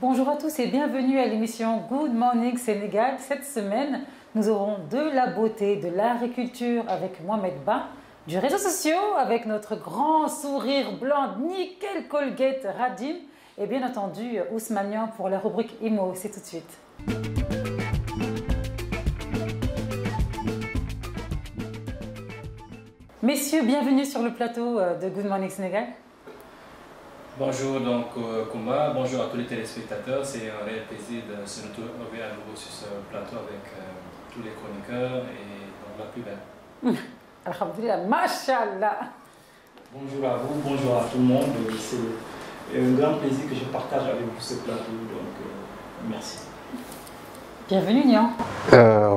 Bonjour à tous et bienvenue à l'émission Good Morning Sénégal. Cette semaine, nous aurons de la beauté, de l'agriculture avec Mohamed Ba, du réseau social avec notre grand sourire blanc, nickel Colgate Radim et bien entendu Ousmanian pour la rubrique IMO. C'est tout de suite. Messieurs, bienvenue sur le plateau de Good Morning Sénégal. Bonjour donc Koumba, bonjour à tous les téléspectateurs. C'est un réel plaisir de se retrouver à nouveau sur ce plateau avec tous les chroniqueurs et donc la plus belle. Alhamdulillah, Mashallah. Bonjour à vous, bonjour à tout le monde. C'est un grand plaisir que je partage avec vous ce plateau, donc merci. Bienvenue Nian.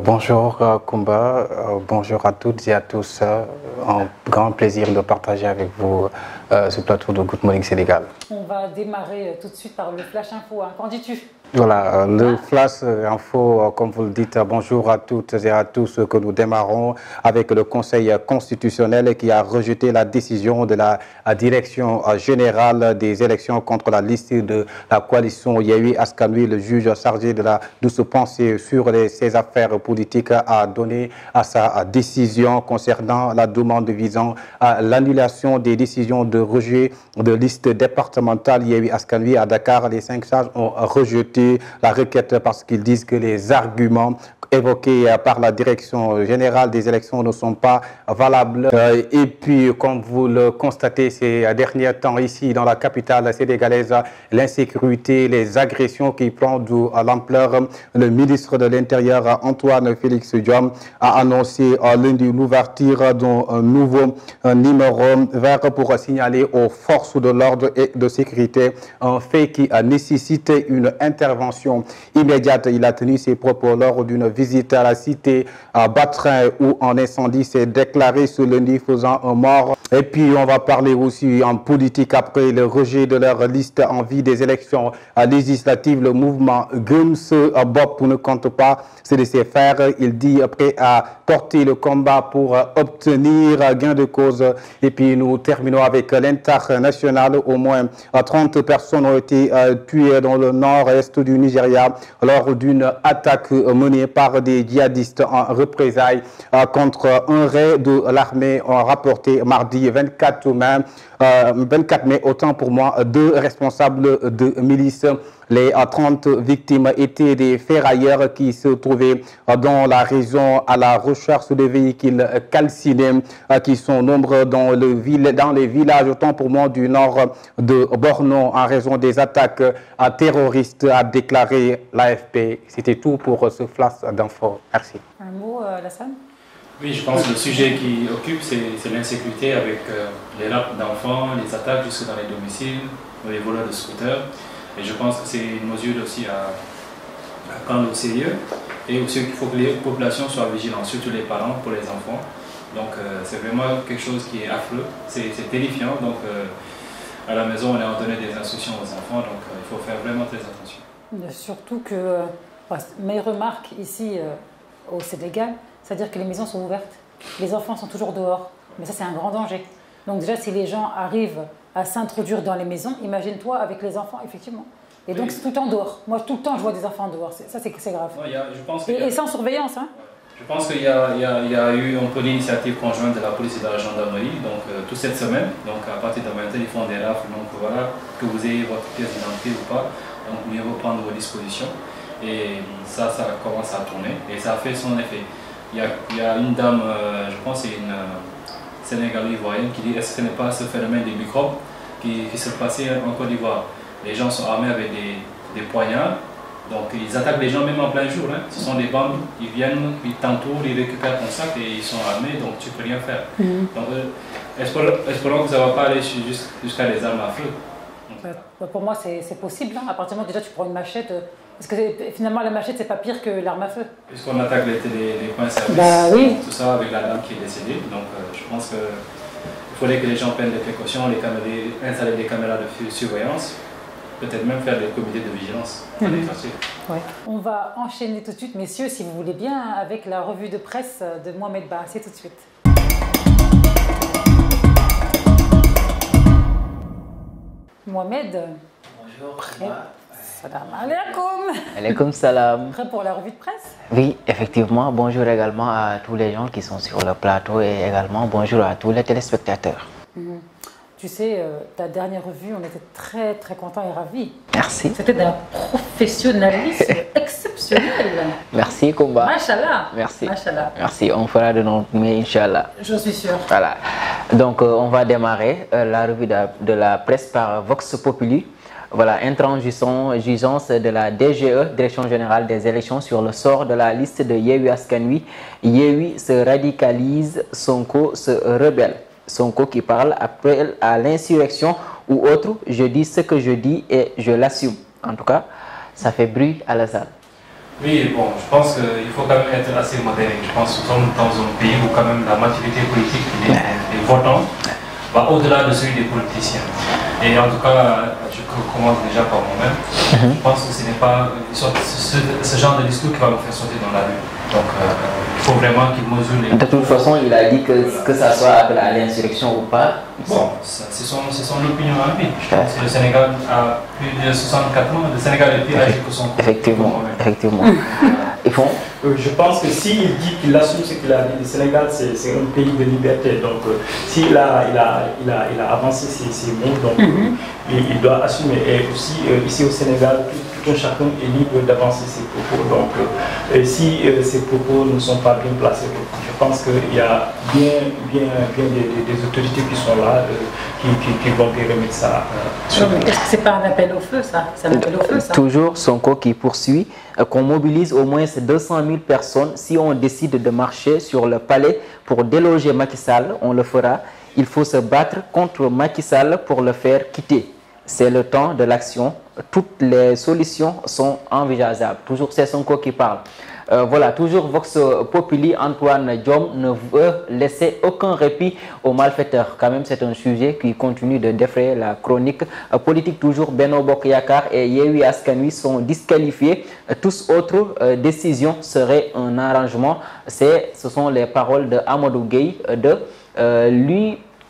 Bonjour Koumba, bonjour à toutes et à tous. Un grand plaisir de partager avec vous ce plateau de Good Morning Sénégal. On va démarrer tout de suite par le Flash Info. Hein. Qu'en dis-tu? Voilà, le Flash Info, comme vous le dites, bonjour à toutes et à tous, que nous démarrons avec le Conseil constitutionnel qui a rejeté la décision de la Direction générale des élections contre la liste de la coalition Yewwi Askan Wi. Le juge chargé de se pencher sur ces affaires politiques a donné à sa décision concernant la demande visant à l'annulation des décisions de rejet de liste départementale Yewwi Askan Wi à Dakar. Les 5 sages ont rejeté la requête parce qu'ils disent que les arguments évoqués par la Direction générale des élections ne sont pas valables. Et puis, comme vous le constatez ces derniers temps ici dans la capitale sénégalaise, l'insécurité, les agressions qui prennent de l'ampleur. Le ministre de l'Intérieur, Antoine Félix Diome, a annoncé lundi l'ouverture d'un nouveau numéro vert pour signaler aux forces de l'ordre et de sécurité un fait qui nécessite une intervention immédiate. Il a tenu ses propos lors d'une visite à la cité à Batrin où un incendie s'est déclaré ce lundi faisant un mort. Et puis on va parler aussi en politique après le rejet de leur liste en vue des élections législatives. Le mouvement Gums Bob ne compte pas se laisser faire. Il dit prêt à porter le combat pour obtenir gain de cause. Et puis nous terminons avec l'international. Au moins 30 personnes ont été tuées dans le nord-est du Nigeria lors d'une attaque menée par des djihadistes en représailles contre un raid de l'armée rapporté mardi 24 mai, autant pour moi, 2 responsables de milices. Les 30 victimes étaient des ferrailleurs qui se trouvaient dans la région à la recherche de véhicules calcinés qui sont nombreux dans les villages, autant pour moi, du nord de Borno en raison des attaques terroristes, a déclaré l'AFP. C'était tout pour ce flash d'infos. Merci. Un mot, Lassane? Oui, je pense que le sujet qui occupe, c'est l'insécurité avec les rapts d'enfants, les attaques jusque dans les domiciles, les voleurs de scooters. Et je pense que c'est une mesure aussi à prendre au sérieux. Et aussi qu'il faut que les populations soient vigilantes, surtout les parents pour les enfants. Donc c'est vraiment quelque chose qui est affreux, c'est terrifiant. Donc à la maison, on a donné des instructions aux enfants, donc il faut faire vraiment très attention. Surtout que mes remarques ici au Sénégal, c'est-à-dire que les maisons sont ouvertes, les enfants sont toujours dehors. Mais ça, c'est un grand danger. Donc déjà, si les gens arrivent à s'introduire dans les maisons, imagine-toi avec les enfants, effectivement. Et donc, c'est tout le temps dehors. Moi, tout le temps, je vois des enfants dehors. Ça, c'est grave. Non, je pense et sans surveillance. Hein. Je pense qu'il y a eu un peu d'initiative conjointe de la police et de la gendarmerie, donc toute cette semaine. Donc, à partir de maintenant, ils font des rafles. Donc, voilà, que vous ayez votre pièce d'identité ou pas. Donc, mieux vaut prendre vos dispositions. Et ça commence à tourner. Et ça a fait son effet. Il y a une dame, je pense que c'est une Sénégalaise ivoirienne, qui dit est-ce que ce n'est pas ce phénomène des microbes qui se passait en Côte d'Ivoire. Les gens sont armés avec des poignards, donc ils attaquent les gens même en plein jour. Hein. Ce sont des bandes, ils viennent, ils t'entourent, ils récupèrent ton sac et ils sont armés, donc tu ne peux rien faire. Donc espérons que ça ne va pas aller jusqu'à les armes à feu. Pour moi, c'est possible. Hein. À partir du moment où déjà tu prends une machette, parce que finalement la machette, c'est pas pire que l'arme à feu. Puisqu'on attaque les points de service, oui. Tout ça avec la dame qui est décédée. Donc je pense qu'il faudrait que les gens prennent des précautions, installer des caméras de surveillance, peut-être même faire des comités de vigilance. Ouais. On va enchaîner tout de suite, messieurs, si vous voulez bien, avec la revue de presse de Mohamed Ba. C'est tout de suite. Mohamed. Bonjour. Salam alaikum. Alaikum salam. Prêt pour la revue de presse? Oui, effectivement. Bonjour également à tous les gens qui sont sur le plateau et également bonjour à tous les téléspectateurs. Tu sais, ta dernière revue, on était très contents et ravis. Merci. C'était d'un professionnalisme exceptionnel. Merci, Koumba. Machallah. Merci. Machallah. Merci. On fera de notre mieux, Inch'Allah. Je suis sûre. Voilà. Donc, on va démarrer la revue de la presse par Vox Populi. Voilà, intransigeance de la DGE, Direction Générale des Élections, sur le sort de la liste de Yewwi Askan Wi. Yewwi se radicalise, Sonko se rebelle. Sonko qui parle appelle à l'insurrection ou autre, je dis ce que je dis et je l'assume. En tout cas, ça fait bruit à la salle. Oui, bon, je pense qu'il faut quand même être assez modéré. Je pense que nous sommes dans un pays où quand même la maturité politique des votants va au-delà de celui des politiciens. Et en tout cas, je commence déjà par moi-même. Je pense que ce n'est pas ce genre de discours qui va me faire sauter dans la rue. Donc, il faut vraiment qu'il mesure les... De toute façon, il a dit que ça soit appelé à l'insurrection ou pas. Bon, c'est son opinion à lui. Je pense que le Sénégal a plus de 64 ans. Le Sénégal est plus âgé que son peuple. Effectivement. Ils font... Je pense que s'il dit qu'il assume ce qu'il a dit, le Sénégal c'est un pays de liberté. Donc s'il a avancé ses mots, donc il doit assumer. Et aussi ici au Sénégal, tout un chacun est libre d'avancer ses propos. Donc si ces propos ne sont pas bien placés, je pense qu'il y a bien des autorités qui sont là, qui vont bien remettre ça. Est-ce que c'est pas un appel au feu, ça? C'est un appel au feu, ça? Toujours Sonko qui poursuit qu'on mobilise au moins 200 000 personnes. Si on décide de marcher sur le palais pour déloger Macky Sall, on le fera. Il faut se battre contre Macky Sall pour le faire quitter. C'est le temps de l'action. Toutes les solutions sont envisageables. Toujours c'est Sonko qui parle. Voilà, toujours Vox Populi, Antoine Diome ne veut laisser aucun répit aux malfaiteurs. Quand même, c'est un sujet qui continue de défrayer la chronique politique. Toujours Benno Bokk Yakaar et Yewwi Askan Wi sont disqualifiés. Tous autres décisions seraient un arrangement. Ce sont les paroles de Amadou Gueye de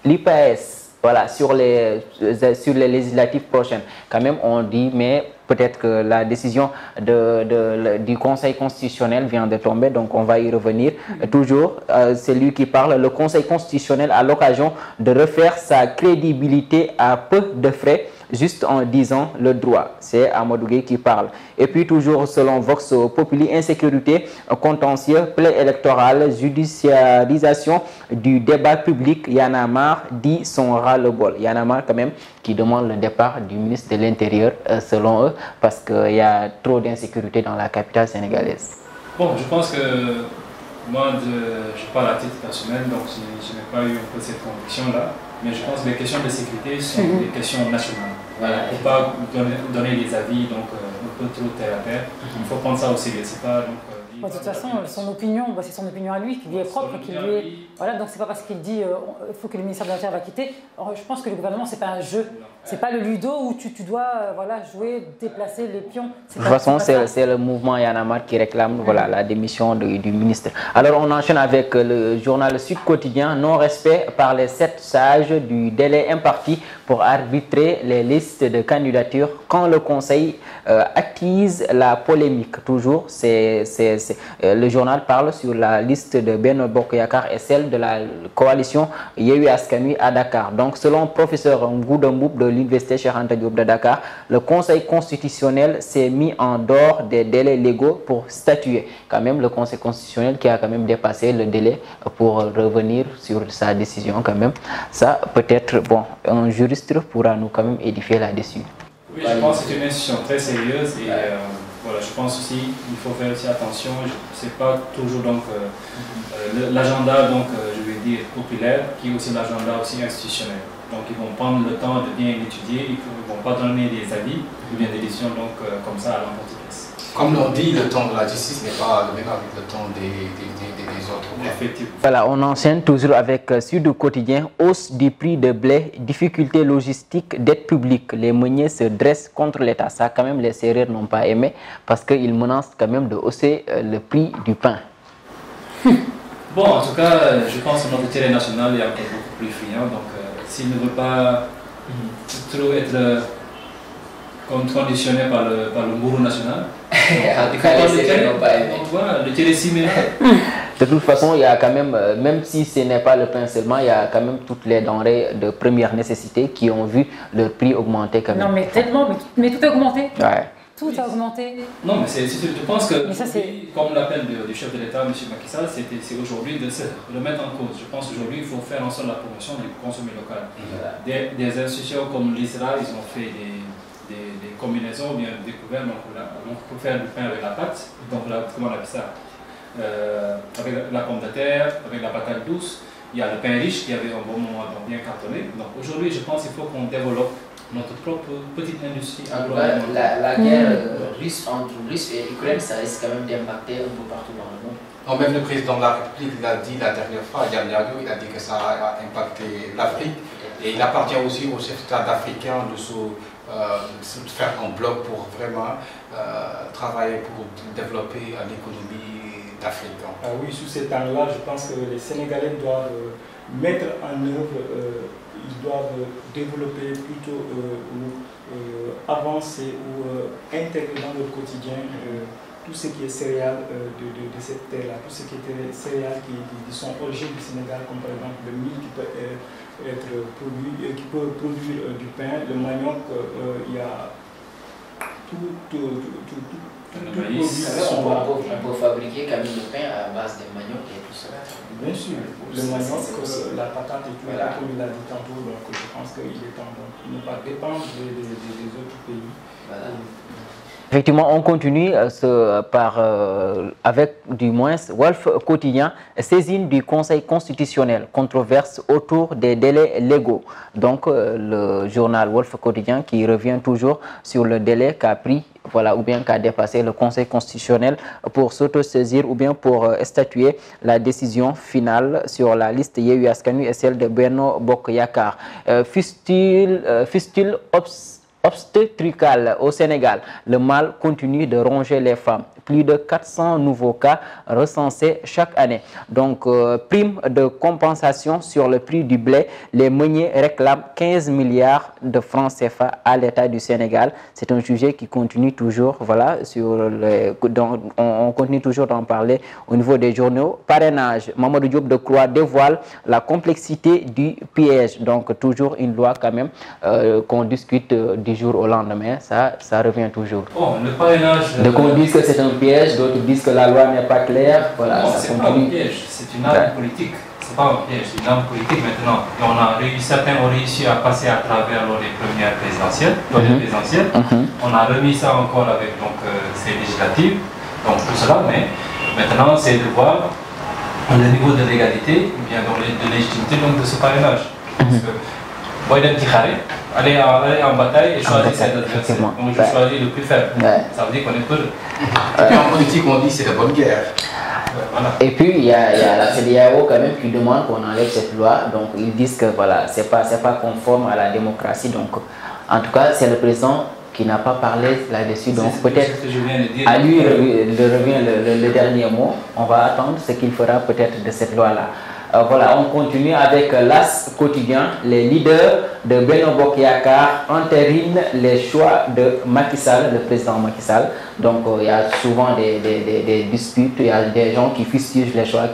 l'UPS. Voilà, sur les législatives prochaines. Quand même, on dit, mais peut-être que la décision du Conseil constitutionnel vient de tomber, donc on va y revenir. Toujours, c'est lui qui parle. Le Conseil constitutionnel a l'occasion de refaire sa crédibilité à peu de frais, juste en disant le droit. C'est Amadou Gueye qui parle. Et puis toujours selon Vox Populi, insécurité, contentieux, plaie électorale, judiciarisation du débat public. Y'en a marre, dit son ras-le-bol. Y'en a marre quand même qui demande le départ du ministre de l'Intérieur, selon eux, parce qu'il y a trop d'insécurité dans la capitale sénégalaise. Bon, je pense que moi, je parle à titre personnel, donc je n'ai pas eu un peu cette conviction-là. Mais je pense que les questions de sécurité sont des questions nationales. Voilà. Il ne faut pas donner des avis donc, un peu trop terre à terre. Il faut prendre ça au sérieux. C'est pas, donc, de toute façon, son opinion, c'est son opinion à lui, qui lui est propre, qui lui est... Voilà, donc c'est pas parce qu'il dit il faut que le ministère de l'Intérieur va quitter. Alors, je pense que le gouvernement, c'est pas un jeu. C'est pas le ludo où tu dois voilà, jouer, déplacer les pions. De toute façon, c'est le mouvement Y'en a marre qui réclame voilà, la démission du ministre. Alors, on enchaîne avec le journal Sud Quotidien. Non-respect par les 7 sages du délai imparti pour arbitrer les listes de candidatures quand le Conseil attise la polémique. Toujours, le journal parle sur la liste de Benno Bokk Yakaar et celle de la coalition Yewwi Askan Wi à Dakar. Donc, selon professeur Ngouda Mboup de l'Université Cheikh Anta Diop de Dakar, le Conseil constitutionnel s'est mis en dehors des délais légaux pour statuer. Quand même, le Conseil constitutionnel qui a quand même dépassé le délai pour revenir sur sa décision quand même. Ça, peut-être, bon, un juriste pourra nous quand même édifier là-dessus. Oui, je pense que c'est une institution très sérieuse et voilà, je pense aussi qu'il faut faire aussi attention. Ce n'est pas toujours donc l'agenda donc je vais dire populaire qui est aussi l'agenda aussi institutionnel. Donc ils vont prendre le temps de bien l'étudier, ils ne vont pas donner des avis ou bien des décisions donc comme ça à l'emporte-pièce. Comme l'on dit, le temps de la justice n'est pas le même avec le temps des autres. Effectivement. Voilà, on enchaîne toujours avec Sud Quotidien. Hausse du prix de blé, difficultés logistiques, dette publique. Les meuniers se dressent contre l'État. Ça, quand même, les Sérères n'ont pas aimé parce qu'ils menacent quand même de hausser le prix du pain. Bon, en tout cas, je pense que notre terrain national est encore beaucoup plus friand. Donc, s'ils ne veulent pas trop être comme conditionné par le mouvement national. En tout cas, les Sénégalais n'ont pas aimé. Voilà, le télécinéma. De toute façon, il y a quand même si ce n'est pas le pain seulement, il y a quand même toutes les denrées de première nécessité qui ont vu leur prix augmenter quand même. Non, mais tellement, mais tout a augmenté. Ouais. Tout a augmenté. Non, mais je pense que, ça, comme l'appel du chef de l'État, M. Macky Sall, c'est aujourd'hui de se remettre en cause. Je pense qu'aujourd'hui, il faut faire en sorte la promotion du consommer local. Des institutions comme l'ISRA, ils ont fait des combinaisons bien découvertes pour faire du pain avec la pâte. Donc, là, comment on appelle ça, avec la pomme de terre, avec la patate douce. Il y a le pain riche qui avait un bon moment bien cartonné. Donc, aujourd'hui, je pense qu'il faut qu'on développe notre propre petite industrie agroalimentaire. La guerre russe entre Russie et l'Ukraine, ça risque quand même d'impacter un peu partout dans le monde. Non, même le président de la République l'a dit la dernière fois, Yann Diadio, il a dit que ça a impacté l'Afrique. Et il appartient aussi aux chefs d'État africains de se faire un bloc pour vraiment travailler pour développer l'économie d'Afrique. Ah oui, sous cet angle-là, je pense que les Sénégalais doivent mettre en œuvre, ils doivent développer plutôt ou avancer ou intégrer dans leur quotidien tout ce qui est céréales de cette terre-là, tout ce qui est céréales qui sont origines du Sénégal, comme par exemple le mil qui peut être produit, qui peut produire du pain, le manioc, il y a tout le maïs. On peut fabriquer quand même le pain à base de manioc et tout ça. Bien sûr, le manioc, la patate et tout, comme il l'a dit tantôt, donc je pense qu'il est temps de ne pas dépendre des autres pays. Voilà. Effectivement, on continue avec du moins Walf Quotidien, saisine du Conseil constitutionnel, controverse autour des délais légaux. Donc le journal Walf Quotidien qui revient toujours sur le délai qu'a pris, voilà, ou bien qu'a dépassé le Conseil constitutionnel pour s'autosaisir ou bien pour statuer la décision finale sur la liste Yewwi Askan Wi et celle de Benno Bokk Yakaar. Fistule obstétricale au Sénégal, le mal continue de ronger les femmes. Plus de 400 nouveaux cas recensés chaque année. Donc, prime de compensation sur le prix du blé. Les meuniers réclament 15 milliards de francs CFA à l'État du Sénégal. C'est un sujet qui continue toujours, voilà, on continue toujours d'en parler au niveau des journaux. Parrainage, Mamadou Diop Decroix dévoile la complexité du piège. Donc, toujours une loi quand même qu'on discute du jour au lendemain. Ça revient toujours. Oh, le parrainage... Donc, on dit que c'est un piège, d'autres disent que la loi n'est pas claire. Voilà, non, c'est pas un piège, c'est une arme politique. C'est pas un piège, c'est une arme politique maintenant. Et certains ont réussi à passer à travers les premières présidentielles. On a remis ça encore avec ces législatives, donc tout cela, mais maintenant c'est de voir le niveau de légalité, bien de légitimité de ce parrainage. Parce que aller en bataille et choisir ses adversaires. Donc je choisis le plus faible. Ça veut dire qu'on est peu. Et puis en politique, on dit c'est la bonne guerre. Voilà. Et puis il y a la CEDEAO quand même qui demande qu'on enlève cette loi. Donc ils disent que voilà, c'est pas conforme à la démocratie. Donc en tout cas, c'est le président qui n'a pas parlé là-dessus. Donc peut-être à lui revient le dernier mot. On va attendre ce qu'il fera peut-être de cette loi-là. Voilà, on continue avec l'As Quotidien. Les leaders de Benno Bokk Yakaar entérinent les choix de Macky Sall, le président Macky Sall. Donc il y a souvent des disputes, il y a des gens qui fustigent les choix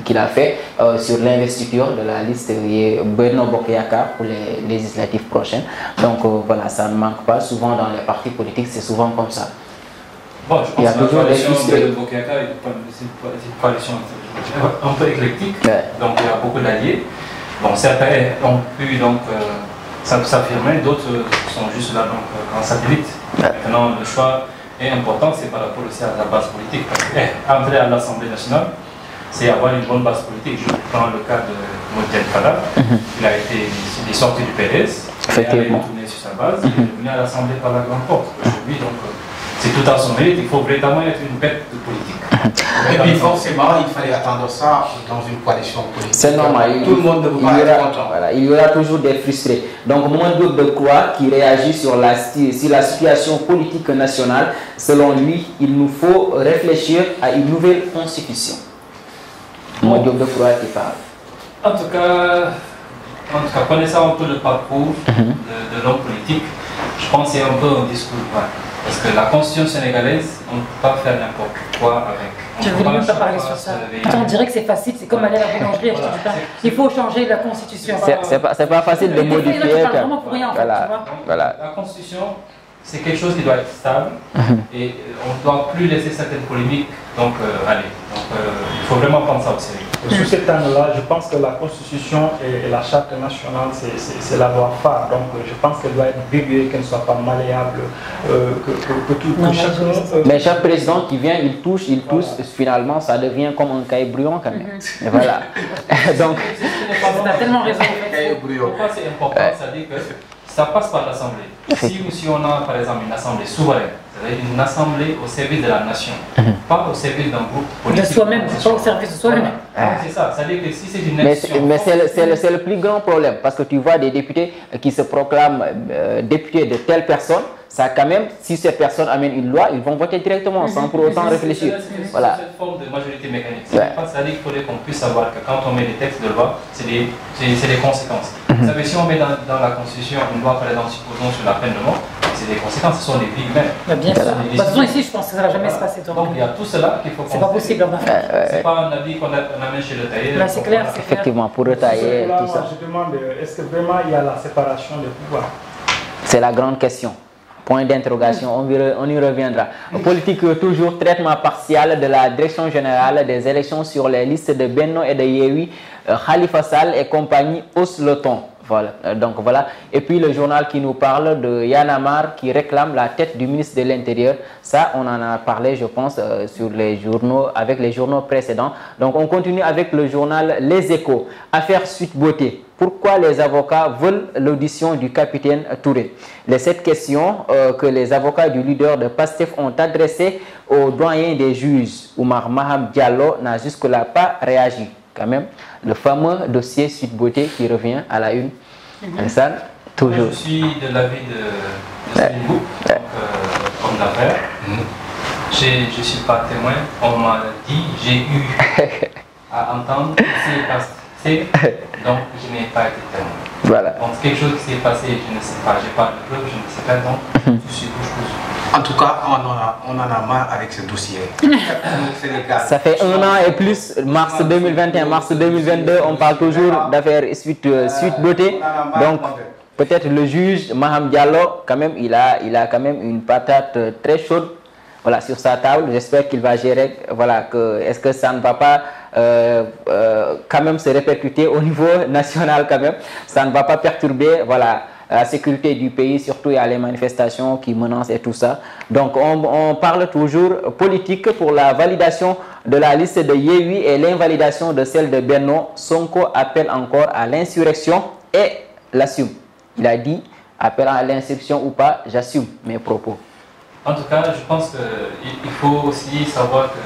qu'il a fait sur l'investiture de la liste Benno Bokk Yakaar pour les législatives prochaines. Donc voilà, ça ne manque pas. Souvent dans les partis politiques, c'est souvent comme ça. Bon, je pense que la coalition de Bokk Yakaar est une coalition un peu éclectique, donc il y a beaucoup d'alliés. Bon, certains ont pu s'affirmer, d'autres sont juste là en satellite. Maintenant, le choix est important, c'est par rapport aussi à la base politique. Parce que entrer à l'Assemblée nationale, c'est avoir une bonne base politique. Je prends le cas de Modiane Fada, il est sorti du PDS, il est retourné sur sa base, il est venu à l'Assemblée par la grande porte. Aujourd'hui, donc, c'est tout à son mérite, il faut véritablement être une bête de politique. Et puis forcément, il fallait attendre ça dans une coalition politique. C'est normal. Tout le monde ne peut pas être content. Voilà, il y aura toujours des frustrés. Donc, Mamadou Diop Decroix qui réagit sur la situation politique nationale. Selon lui, il nous faut réfléchir à une nouvelle constitution. Mamadou Diop Decroix qui parle. En tout cas, connaissant un peu le parcours de l'homme politique, je je pense que c'est un peu un discours. Parce que la constitution sénégalaise, on ne peut pas faire n'importe quoi avec. Je ne voulais même pas parler sur ça. On dirait que c'est facile, c'est comme aller à la boulangerie acheter du pain. Il faut changer la constitution. C'est pas facile de modifier. Vraiment pour rien, en fait, tu vois. Voilà. La constitution, c'est quelque chose qui doit être stable et on ne doit plus laisser certaines polémiques aller. Donc il faut vraiment prendre ça au sérieux. Sous cet angle-là, je pense que la Constitution et la Charte nationale, c'est la loi phare. Donc je pense qu'elle doit être verrouillée, qu'elle ne soit pas malléable, que tout chacun... Mais chaque président qui vient, il touche, finalement ça devient comme un cahier brouillon quand même. Et voilà. Donc... On a tellement raison. Pourquoi c'est important? C'est-à-dire que ça passe par l'Assemblée. Si on a par exemple une Assemblée souveraine, c'est-à-dire une Assemblée au service de la nation, pas au service d'un groupe politique. De soi-même, pas au service de soi-même. C'est ça, c'est-à-dire que si c'est une nation... Mais c'est le plus grand problème, parce que tu vois des députés qui se proclament députés de telle personne, ça quand même, si cette personne amène une loi, ils vont voter directement sans pour autant réfléchir. Voilà. C'est cette forme de majorité mécanique. C'est-à-dire qu'il faudrait qu'on puisse savoir que quand on met des textes de loi, c'est des conséquences. Vous savez, si on met dans la Constitution une loi, par exemple, supposons sur la peine de mort, c'est des conséquences, ce sont des vies humaines. Bien sûr. De toute façon, ici, je pense que ça ne va jamais se passer. Donc il y a tout cela qu'il faut penser. C'est pas possible en fait. C'est pas un avis qu'on amène chez le tailleur. C'est clair, c'est clair. Effectivement, pour retailler tout ça. Je demande, est-ce que vraiment il y a la séparation des pouvoirs? C'est la grande question. Point d'interrogation, on y reviendra. Politique toujours, traitement partial de la direction générale des élections sur les listes de Benno et de Yewwi, Khalifa Sall et compagnie hausse le ton. Voilà, donc voilà. Et puis le journal qui nous parle de Y'en a marre qui réclame la tête du ministre de l'Intérieur. Ça, on en a parlé, je pense, sur les journaux, avec les journaux précédents. Donc on continue avec le journal Les Échos. Affaire Sweet Beauté. Pourquoi les avocats veulent l'audition du capitaine Touré? Les 7 questions que les avocats du leader de PASTEF ont adressées au doyen des juges, Oumar Maham Diallo, n'a jusque-là pas réagi. Quand même, le fameux dossier Sweet Beauté qui revient à la une. Ça, toujours. Moi, je suis de l'avis de Sénégal, comme d'affaires. Je ne suis pas témoin. On m'a dit, j'ai eu à entendre ce qui s'est passé, donc je n'ai pas été témoin. Voilà. Donc quelque chose qui s'est passé, je ne sais pas, je n'ai pas de preuves, je ne sais pas, donc je suis bouche bouche. En tout cas, on en a marre avec ce dossier. Ça fait 1 an et plus, mars 2021, mars 2022, on parle toujours d'affaires Sweet Beauté. Donc, peut-être le juge Maham Diallo, quand même, il a quand même une patate très chaude, voilà, sur sa table. J'espère qu'il va gérer, voilà, est-ce que ça ne va pas quand même se répercuter au niveau national quand même. Ça ne va pas perturber, voilà, la sécurité du pays, surtout il y a les manifestations qui menacent et tout ça. Donc on parle toujours politique pour la validation de la liste de Yewwi et l'invalidation de celle de Benno. Sonko appelle encore à l'insurrection et l'assume. Il a dit, appel à l'insurrection ou pas, j'assume mes propos. En tout cas, je pense qu'il faut aussi savoir que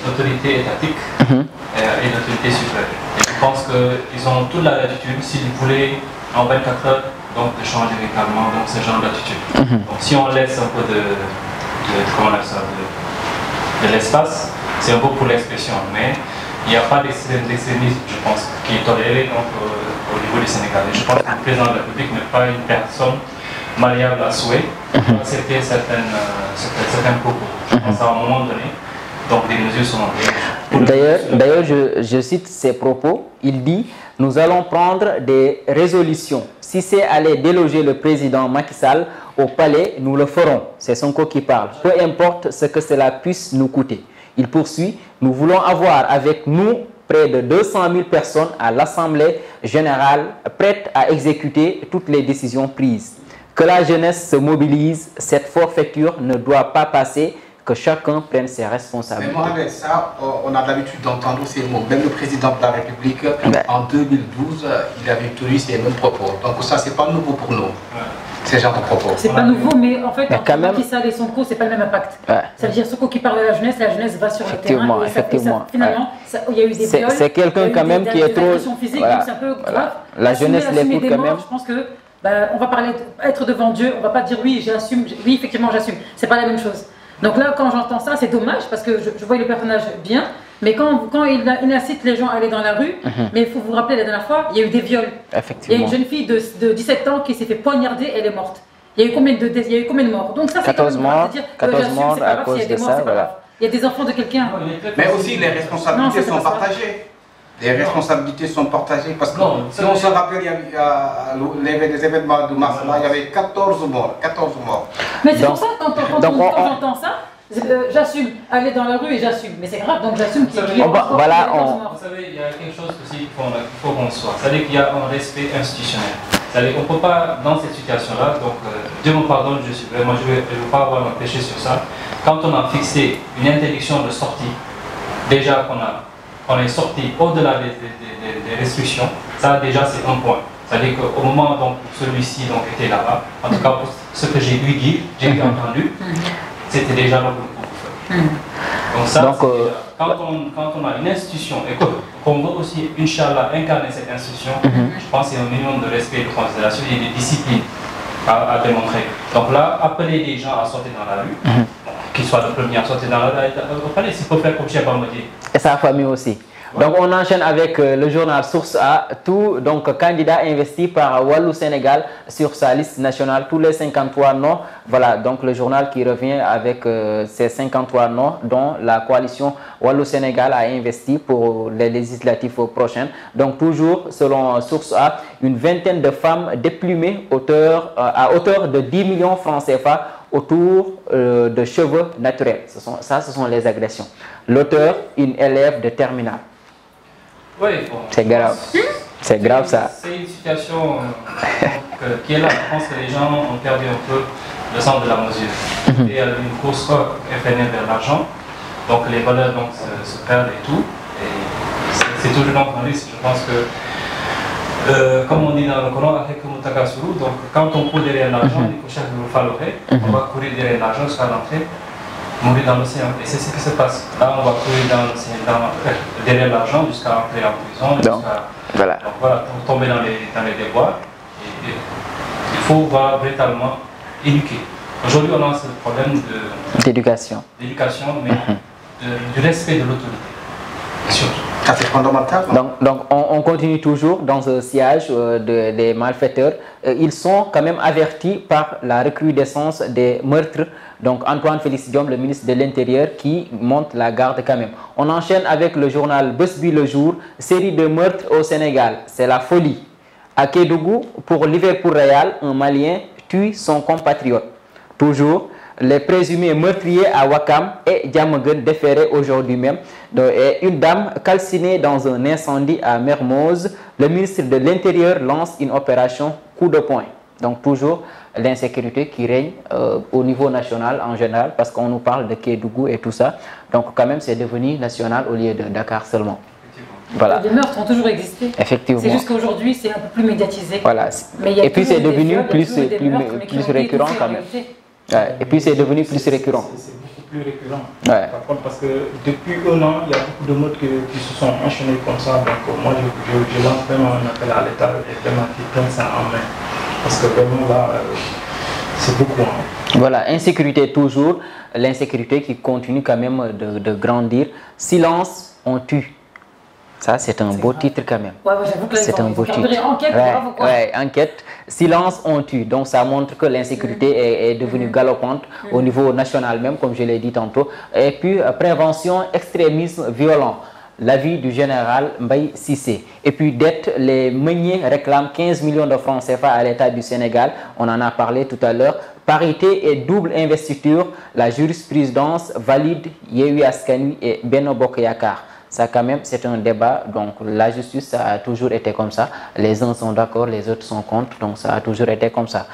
l'autorité étatique est l'autorité suprême. Et je pense qu'ils ont toute la latitude, s'ils voulaient, en 24 heures, donc de changer véritablement ce genre d'attitude. Donc si on laisse un peu de l'espace, c'est un peu pour l'expression, mais il n'y a pas d'extrémisme, je pense, qui est toléré au niveau du Sénégal. Et je pense que le président de la République n'est pas une personne malléable à souhait pour accepter certains propos. Je pense qu'à un moment donné, donc des mesures sont D'ailleurs, je cite ses propos, il dit « Nous allons prendre des résolutions. Si c'est aller déloger le président Macky Sall au palais, nous le ferons. » C'est Sonko qui parle. Peu importe ce que cela puisse nous coûter. Il poursuit « Nous voulons avoir avec nous près de 200 000 personnes à l'Assemblée générale prêtes à exécuter toutes les décisions prises. Que la jeunesse se mobilise, cette forfaiture ne doit pas passer. Que chacun prenne ses responsabilités. Mais Mohamed, ça, on a l'habitude d'entendre ces mots. Même le président de la République, en 2012, il avait tenu ces mêmes propos. Donc ça, c'est pas nouveau pour nous, ces genres de propos. C'est pas nouveau, mais en fait, quand même, Macky Sall et Sonko, c'est pas le même impact. Ça veut dire Sonko qui parle de la jeunesse va sur le terrain. Effectivement. Finalement, il y a eu des viols. C'est quelqu'un quand même qui est trop... Voilà. C'est un peu grave. La jeunesse l'écoute quand même. Je pense que on va parler être devant Dieu, on va pas dire oui, j'assume, oui, effectivement, j'assume. C'est pas la même chose. Donc là, quand j'entends ça, c'est dommage parce que je vois le personnage bien, mais quand il incite les gens à aller dans la rue, mais il faut vous rappeler la dernière fois, il y a eu des viols. Effectivement. Il y a une jeune fille de 17 ans qui s'est fait poignarder, elle est morte. Il y a eu combien de morts? Donc ça, c'est 14 morts, 14 morts à cause de ça, voilà. Il y a des enfants de quelqu'un. Mais aussi, les responsabilités sont partagées. Les responsabilités sont partagées parce que si on se rappelle, il y a les événements de mars, là, il y avait 14 morts. 14 morts. Mais c'est pour ça, quand j'entends ça, j'assume aller dans la rue et j'assume. Mais c'est grave, donc j'assume qu'il y a Voilà, Vous savez, il y a quelque chose aussi qu'il faut qu'on soit. C'est-à-dire qu'il y a un respect institutionnel. C'est-à-dire qu'on ne peut pas, dans cette situation-là, donc Dieu me pardonne, je ne veux pas avoir un péché sur ça. Quand on a fixé une interdiction de sortie, déjà qu'on est sorti au-delà des restrictions, ça déjà c'est un point. C'est-à-dire qu'au moment où celui-ci était là-bas, en tout cas pour ce que j'ai eu entendu, c'était déjà là pour donc ça, quand on a une institution et qu'on veut aussi, Inch'Allah, incarner cette institution, je pense qu'il y a un minimum de respect, de considération et de discipline à démontrer. Donc là, appeler les gens à sortir dans la rue, qu'ils soient le premier à sortir dans la rue, s'il faut faire comme Cheikh Bamba dit. Et sa famille aussi. Donc on enchaîne avec le journal Source A, tout donc candidat investi par Wallou Sénégal sur sa liste nationale, tous les 53 noms. Voilà donc le journal qui revient avec ces 53 noms dont la coalition Wallou Sénégal a investi pour les législatives prochaines. Donc toujours selon Source A, une vingtaine de femmes déplumées à hauteur de 10 millions francs CFA autour de cheveux naturels. Ce sont les agressions. L'auteur, une élève de terminale. Oui, bon, c'est grave. C'est grave ça. C'est une situation qui est là. Je pense que les gens ont perdu un peu le sens de la mesure. Il y a une course effrénée vers l'argent. Donc les valeurs se perdent et tout. Et c'est toujours un risque. Je pense que, comme on dit dans le Coran, donc quand on court derrière l'argent, on va courir derrière l'argent jusqu'à l'entrée, mourir dans l'océan. Et c'est ce qui se passe. Là, on va courir derrière l'argent jusqu'à entrer en prison, donc, voilà, pour tomber dans les déboires. Et il faut véritablement éduquer. Aujourd'hui, on a ce problème d'éducation, mais du respect de l'autorité. Surtout. C'est fondamental. Donc on continue toujours dans ce sillage des malfaiteurs. Ils sont quand même avertis par la recrudescence des meurtres. Donc Antoine Félix Diome, le ministre de l'Intérieur, qui monte la garde quand même. On enchaîne avec le journal Besbi le jour. Série de meurtres au Sénégal, c'est la folie. À Kédougou, pour Liverpool Real, un Malien tue son compatriote. Toujours, les présumés meurtriers à Wakam et Diamaguène déférés aujourd'hui même. Et une dame calcinée dans un incendie à Mermoz. Le ministre de l'Intérieur lance une opération coup de poing. Donc toujours l'insécurité qui règne au niveau national en général, parce qu'on nous parle de Kédougou et tout ça. Donc quand même c'est devenu national au lieu de Dakar seulement. Voilà. Les meurtres ont toujours existé. Effectivement. C'est juste qu'aujourd'hui c'est un peu plus médiatisé. Voilà. Et puis c'est devenu plus récurrent quand même. Ouais. Et puis c'est devenu plus récurrent. C'est beaucoup plus récurrent. Ouais. Par contre, parce que depuis un an, il y a beaucoup de meurtres qui se sont enchaînés comme ça. Donc moi, je lance vraiment un appel à l'État et vraiment qu'ils prennent ça en main. Parce que vraiment là, c'est beaucoup. Voilà, insécurité toujours. L'insécurité qui continue quand même de grandir. Silence, on tue. Ça, c'est un beau titre quand même. Ouais, j'avoue que c'est un beau titre. Enquête, enquête. Silence, on tue. Donc, ça montre que l'insécurité est devenue galopante au niveau national même, comme je l'ai dit tantôt. Et puis, prévention, extrémisme violent. L'avis du général Mbaye Cissé. Et puis, dette, les meuniers réclament 15 millions de francs CFA à l'État du Sénégal. On en a parlé tout à l'heure. Parité et double investiture. La jurisprudence valide Yewwi Askan Wi et Benno Bokk Yakaar. Ça quand même c'est un débat, donc la justice ça a toujours été comme ça, les uns sont d'accord, les autres sont contre, donc ça a toujours été comme ça.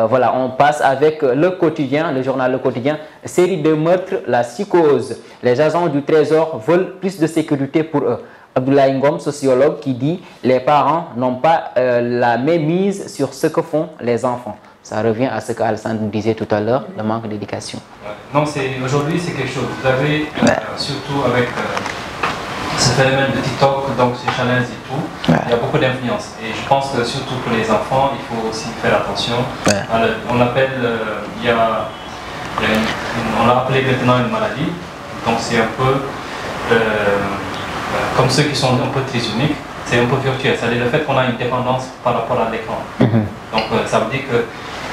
Voilà, on passe avec le quotidien, le journal Le Quotidien, série de meurtres, la psychose. Les agents du Trésor veulent plus de sécurité pour eux. Abdoulaye Ngom, sociologue, qui dit les parents n'ont pas la mainmise sur ce que font les enfants. Ça revient à ce qu'Alassane disait tout à l'heure, le manque d'éducation. Non, aujourd'hui c'est quelque chose. Vous avez surtout avec ce phénomène de TikTok, donc ces challenges et tout, il y a beaucoup d'influence. Et je pense que surtout pour les enfants, il faut aussi faire attention. On appelle, on l'a appelé maintenant une maladie, donc c'est un peu comme ceux qui sont un peu trisomiques, c'est un peu virtuel. C'est-à-dire le fait qu'on a une dépendance par rapport à l'écran. Donc ça veut dire que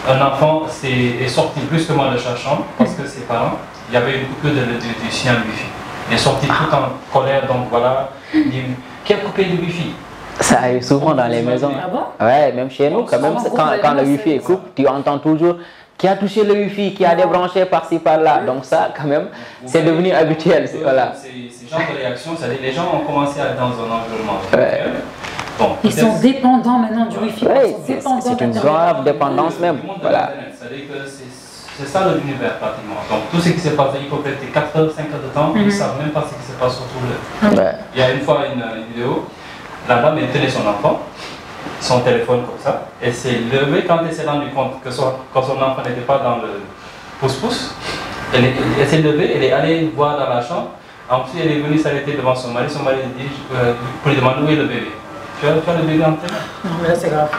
un enfant est sorti brusquement de sa chambre parce que ses parents, il y avait une coupure du signal Wi-Fi. Il est sorti tout en colère, donc voilà, il dit, qui a coupé le Wi-Fi? Ça arrive souvent dans les maisons. Ah bon? Ouais, même chez nous, quand même, quand le Wi-Fi est coupé, tu entends toujours qui a touché le Wi-Fi, qui a débranché par-ci par-là. Donc ça, quand même, c'est devenu habituel. Voilà. Ces genres de réactions, c'est-à-dire les gens ont commencé à être dans un environnement virtuel. Bon, ils sont dépendants maintenant du Wi-Fi. Ouais, c'est une grave dépendance même. Voilà. C'est-à-dire que c'est ça l'univers pratiquement. Donc tout ce qui s'est passé, il faut peut-être 4 heures, 5 heures de temps, ils ne savent même pas ce qui se passe autour d'eux. Ouais. Il y a une fois une vidéo, la dame elle tenait son enfant, son téléphone comme ça, et s'est levée quand elle s'est rendue compte que son enfant n'était pas dans le pouce-pouce. Elle s'est levée, elle est allée voir dans la chambre, ensuite elle est venue s'arrêter devant son mari dit pour lui demander où est le bébé. Tu as le bébé en tête? Non, mais là c'est grave.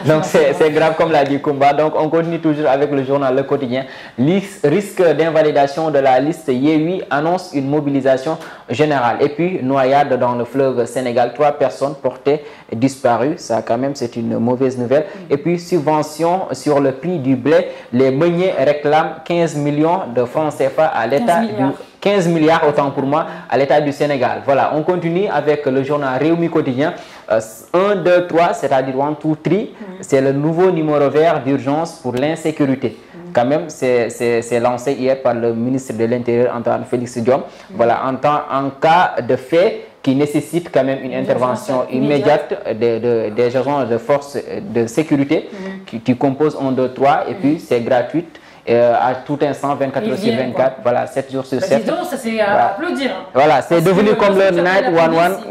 Donc c'est grave comme l'a dit Kumba. Donc on continue toujours avec le journal Le Quotidien. Risque d'invalidation de la liste Yewwi annonce une mobilisation générale. Et puis noyade dans le fleuve Sénégal, 3 personnes portées disparues. Ça quand même c'est une mauvaise nouvelle. Et puis subvention sur le prix du blé. Les meuniers réclament 15 millions de francs CFA à l'État du 15 milliards autant pour moi à l'État du Sénégal. Voilà, on continue avec le journal Réumi Quotidien. 1, 2, 3, c'est-à-dire 1, 2, 3, c'est le nouveau numéro vert d'urgence pour l'insécurité. Quand même, c'est lancé hier par le ministre de l'Intérieur, Antoine Félix Diome. Voilà, en cas de fait qui nécessite quand même une intervention immédiate des agents de force de sécurité qui composent 1, 2, 3 et puis c'est gratuit. À tout instant, 24 heures sur 24, voilà, 7 jours sur 7. Dis donc, ça c'est à applaudir. Voilà, c'est devenu comme le 911,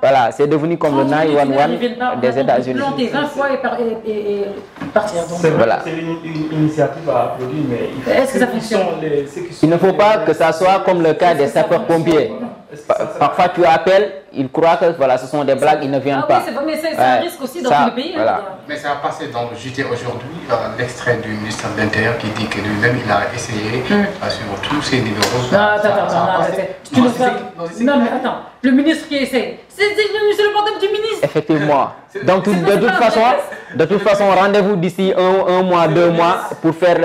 voilà, c'est devenu comme le 911 des États-Unis. Planter 20 fois et partir. C'est voilà. Une initiative à applaudir, mais est-ce que ça fonctionne? Il ne faut pas que ça soit comme le cas des sapeurs-pompiers. Parfois tu appelles, ils croient que voilà, ce sont des blagues, ils ne viennent pas. Oui, mais c'est un risque aussi dans tous les pays. Voilà. Mais ça a passé dans le JT aujourd'hui, l'extrait du ministre de l'Intérieur qui dit que lui-même il a essayé sur tous ses numéros. Non, mais attends, le ministre qui essaie, c'est le portable du ministre. Effectivement. Donc de toute façon, rendez-vous d'ici un mois, 2 mois pour faire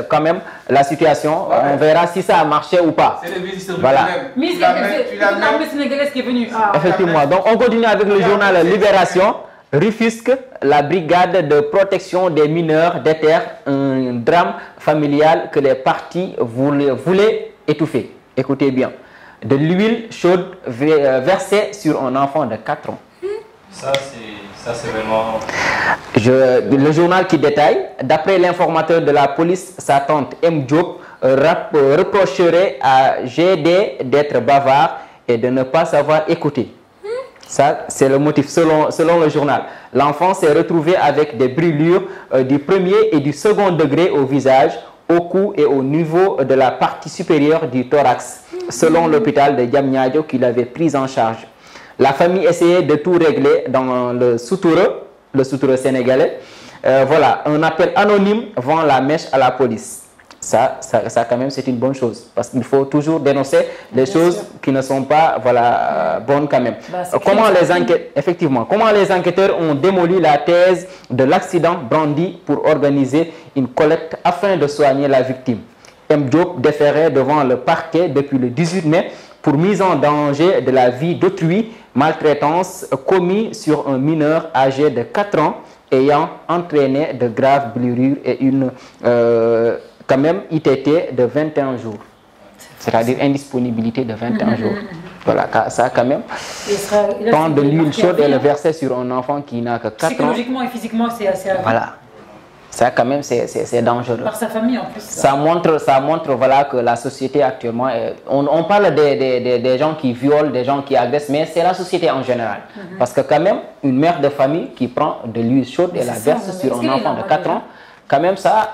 quand même la situation. On verra si ça a marché ou pas. C'est le ministre voilà. L'armée sénégalaise qui est venue. Effectivement. Donc on continue avec le journal Libération. Rufisque, la brigade de protection des mineurs déterre un drame familial que les partis voulaient étouffer. Écoutez bien. De l'huile chaude versée sur un enfant de 4 ans. Ça c'est vraiment... Le journal qui détaille, d'après l'informateur de la police, sa tante M. Diop reprocherait à GD d'être bavard et de ne pas savoir écouter. Ça, c'est le motif selon le journal. L'enfant s'est retrouvé avec des brûlures du premier et du second degré au visage, au cou et au niveau de la partie supérieure du thorax, selon l'hôpital de Diamniadio qui l'avait pris en charge. La famille essayait de tout régler dans le Soutoureux sénégalais. Voilà, un appel anonyme vend la mèche à la police. Ça quand même, c'est une bonne chose. Parce qu'il faut toujours dénoncer les choses qui ne sont pas bonnes quand même. Comment les enquêteurs ont démoli la thèse de l'accident brandi pour organiser une collecte afin de soigner la victime. M. Diop déféré devant le parquet depuis le 18 mai pour mise en danger de la vie d'autrui, maltraitance commise sur un mineur âgé de 4 ans ayant entraîné de graves brûlures et une quand même ITT de 21 jours. C'est-à-dire indisponibilité de 21 jours. Voilà, ça quand même. Prendre de l'huile chaude et le verser sur un enfant qui n'a que 4 ans. Psychologiquement et physiquement, c'est assez... Voilà. Ça quand même, c'est dangereux. Par sa famille en plus. Ça montre voilà, que la société actuellement... On parle des gens qui violent, des gens qui agressent, mais c'est la société en général. Parce que quand même, une mère de famille qui prend de l'huile chaude et la verse sur un enfant de 4 ans, quand même ça,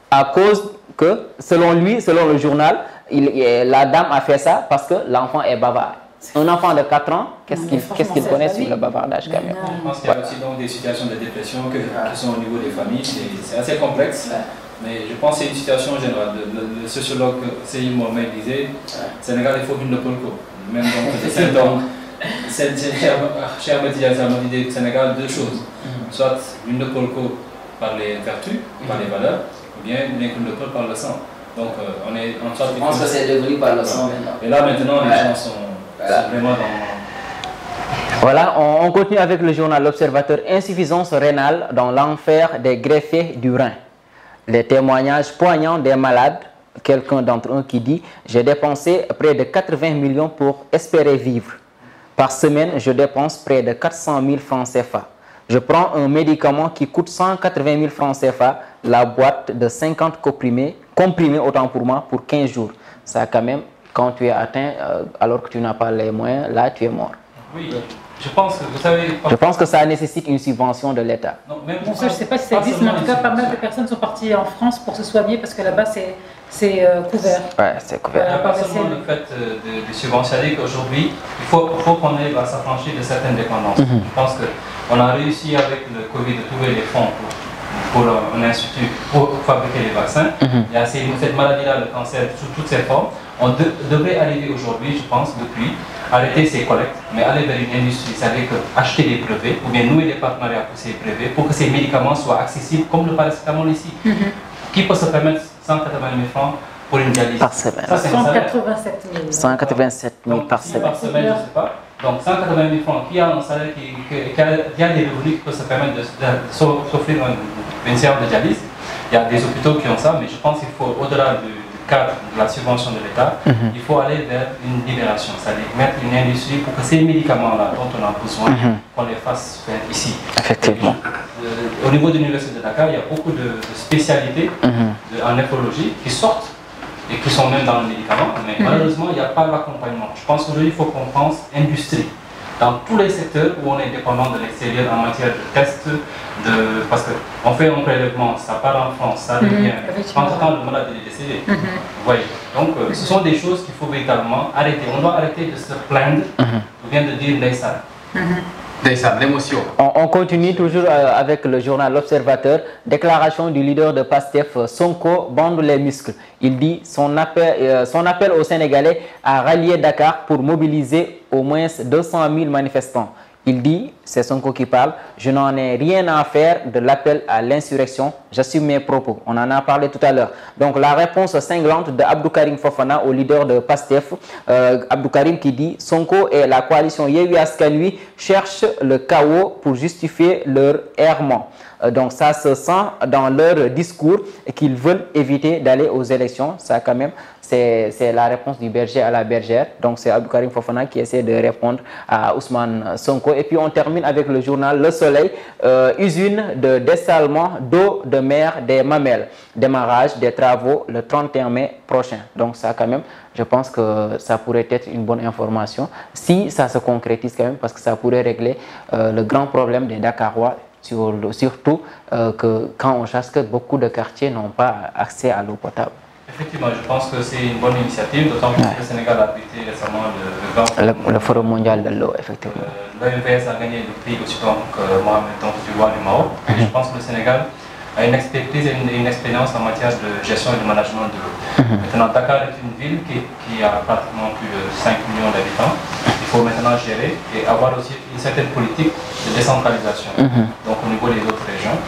à cause que, selon lui, selon le journal, la dame a fait ça parce que l'enfant est bavard. Un enfant de 4 ans, qu'est-ce qu'il connaît sur le bavardage quand même? Je pense qu'il y a aussi donc des situations de dépression qui sont au niveau des familles. C'est assez complexe, mais je pense que c'est une situation générale. Le sociologue Seyi Mohamed disait Sénégal, il faut une polko. Même donc des symptômes. Chez Ahmed Diaza m'a dit Sénégal, 2 choses. Soit une polko par les vertus, par les valeurs, ou bien vaincre le peuple par le sang. Donc on est en train de... Je pense que c'est devenu par le sang maintenant. Et là maintenant les gens sont vraiment dans... Voilà, on continue avec le journal L'Observateur. Insuffisance rénale dans l'enfer des greffés du rein. Les témoignages poignants des malades. Quelqu'un d'entre eux qui dit « J'ai dépensé près de 80 millions pour espérer vivre. Par semaine, je dépense près de 400 000 francs CFA. Je prends un médicament qui coûte 180 000 francs CFA, la boîte de 50 comprimés autant pour moi, pour 15 jours. Ça quand même, quand tu es atteint, alors que tu n'as pas les moyens, là tu es mort. » Oui, je pense que vous savez... Je pense que ça nécessite une subvention de l'État. Bon, ça, je ne sais pas si ça existe, mais en tout cas, pas mal de personnes sont parties en France pour se soigner parce que là-bas, c'est couvert. Ouais, c'est couvert. Il n'y a pas seulement le fait de subventionner qu'aujourd'hui, il faut qu'on ait à s'affranchir de certaines dépendances. Je pense qu'on a réussi avec le Covid de trouver les fonds pour un institut pour fabriquer les vaccins. Il y a cette maladie-là, le cancer, sous toutes ses formes. On devrait arriver aujourd'hui, je pense, depuis, arrêter ces collectes, mais aller vers une industrie, c'est-à-dire acheter des brevets ou bien nouer des partenariats pour ces brevets pour que ces médicaments soient accessibles, comme le paracétamol ici. Qui peut se permettre 180 000 francs pour une dialyse par semaine? Ça, 187 000. 187 000 par si semaine. Par semaine, je ne sais pas. Donc 180 000 francs, qui a un salaire, qui a des revenus qui peuvent se permettre de s'offrir une séance de dialyse. Il y a des hôpitaux qui ont ça, mais je pense qu'il faut, au-delà du cadre de la subvention de l'État, il faut aller vers une libération, c'est-à-dire mettre une industrie pour que ces médicaments-là dont on a besoin, qu'on les fasse faire ici. Effectivement. Au niveau de l'Université de Dakar, il y a beaucoup de spécialités en néphrologie qui sortent et qui sont même dans le médicament, mais malheureusement, il n'y a pas l'accompagnement. Je pense qu'aujourd'hui, il faut qu'on pense industrie. Dans tous les secteurs où on est dépendant de l'extérieur en matière de tests, parce qu'on fait un prélèvement, ça part en France, ça revient. Entre-temps, le malade est décédé. Vous voyez. Donc, ce sont des choses qu'il faut véritablement arrêter. On doit arrêter de se plaindre, ou bien de dire Ndeyssan. Ndeyssan, l'émotion. On continue toujours avec le journal L'Observateur. Déclaration du leader de PASTEF, Sonko, bande les muscles. Il dit son appel aux Sénégalais à rallier Dakar pour mobiliser au moins 200 000 manifestants. Il dit, c'est Sonko qui parle, je n'en ai rien à faire de l'appel à l'insurrection, j'assume mes propos. On en a parlé tout à l'heure. Donc la réponse cinglante de Abdou Karim Fofana au leader de PASTEF, Abdou Karim qui dit, Sonko et la coalition Yewwi Askan Wi cherchent le chaos pour justifier leur errement. Donc ça se sent dans leur discours qu'ils veulent éviter d'aller aux élections. Ça quand même, c'est la réponse du berger à la bergère. Donc c'est Abdou Karim Fofana qui essaie de répondre à Ousmane Sonko. Et puis on termine avec le journal Le Soleil. Usine de dessalement d'eau de mer des Mamelles. Démarrage des travaux le 31 mai prochain. Donc ça quand même, je pense que ça pourrait être une bonne information si ça se concrétise quand même, parce que ça pourrait régler le grand problème des Dakarois. Surtout que quand on chasse, que beaucoup de quartiers n'ont pas accès à l'eau potable. Effectivement, je pense que c'est une bonne initiative, d'autant que le Sénégal a abrité récemment le Forum mondial de l'eau, effectivement. L'OMVS a gagné le prix aussi donc Mohamed du roi du Maroc. Et je pense que le Sénégal a une expertise et une expérience en matière de gestion et de management de l'eau. Maintenant, Dakar est une ville qui a pratiquement plus de 5 millions d'habitants. Il faut maintenant gérer et avoir aussi une certaine politique de décentralisation, donc au niveau des autres régions.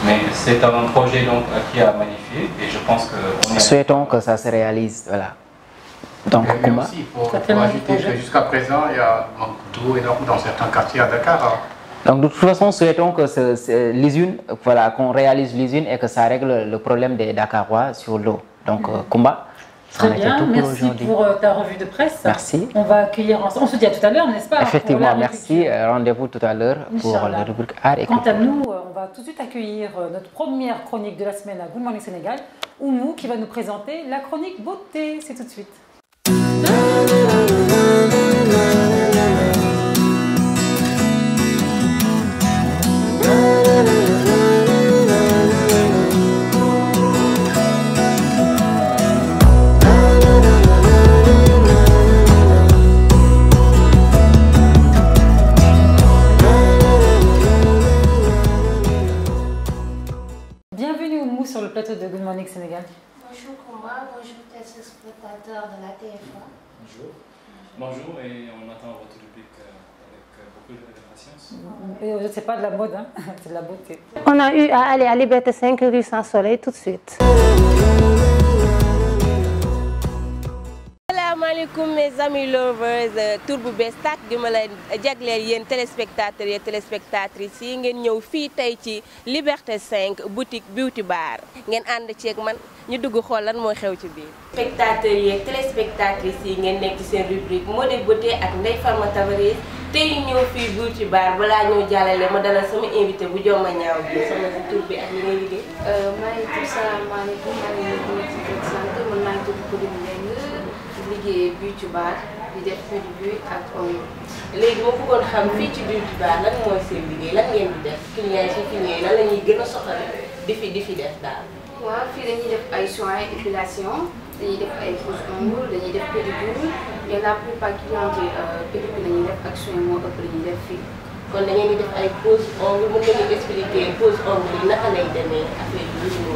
Mais c'est un projet donc qui a magnifié et je pense que... Souhaitons que ça se réalise, voilà. Donc, mais aussi, il faut ajouter que jusqu'à présent, il y a un manque d'eau énorme dans certains quartiers à Dakar. Donc de toute façon, souhaitons que l'usine, voilà, qu'on réalise l'usine et que ça règle le problème des Dakarois sur l'eau. Donc, Kumba, très bien, merci pour ta revue de presse. Merci. On va accueillir ensemble. On se dit à tout à l'heure, n'est-ce pas? Effectivement, merci. Rendez-vous tout à l'heure pour la rubrique Art et Quant Culture. à nous, on va tout de suite accueillir notre première chronique de la semaine à Good Morning Sénégal, Oumou qui va nous présenter la chronique beauté. C'est tout de suite. Bienvenue Oumou sur le plateau de Good Morning Sénégal. Bonjour Kumba, bonjour téléspectateurs de la TF1. Bonjour. Bonjour et on attend votre rubrique avec beaucoup patience. C'est pas de la mode, hein. C'est de la beauté. On a eu à aller à Liberté 5 rue Sans Soleil tout de suite. Asalaamaaleykum mes amis lovers tur bu bees tàkk gi ma leen jagleel yéen téléspectateurs et téléspectatrices yi ngeen ñëw fii tey ci Liberté 5 boutique beauty bar ngeen ànd ceeg man ñu dugg xool lan mooy xew ci biir. spectateurs yi ak téléspectatrices yi ngeen nekk ci seen rubrique mode beauté ak Ndeye Farma Tavares tey ñëw fii beauty bar balaa ñëw jàllale ma dalal sama invité bu jomma ñaaw bi sama si tur bi ak li ngay liggéey. maa ngi tudd salaamaaleykum maa ngi leen di nuyu ci santé man maa ngi tudd Coline Mbengue liggéey beauty bar di def pédicure ak ongle. léegi ma bëggoon xam fii ci beauty bar lan mooy seen liggéey lan ngeen di def clients yi lan la ñuy gën a soxla di fi def daal. waaw fii dañuy def ay soins épilation dañuy def ay pose ongle dañuy def pédicure mais la plupart clients yi pédicure lañuy def ak soins moo ëpp lañuy def fii. kon da ngeen di def ay pose ongle mën nga ñu expliquer pose ongle yi naka lay demee affaire bi lu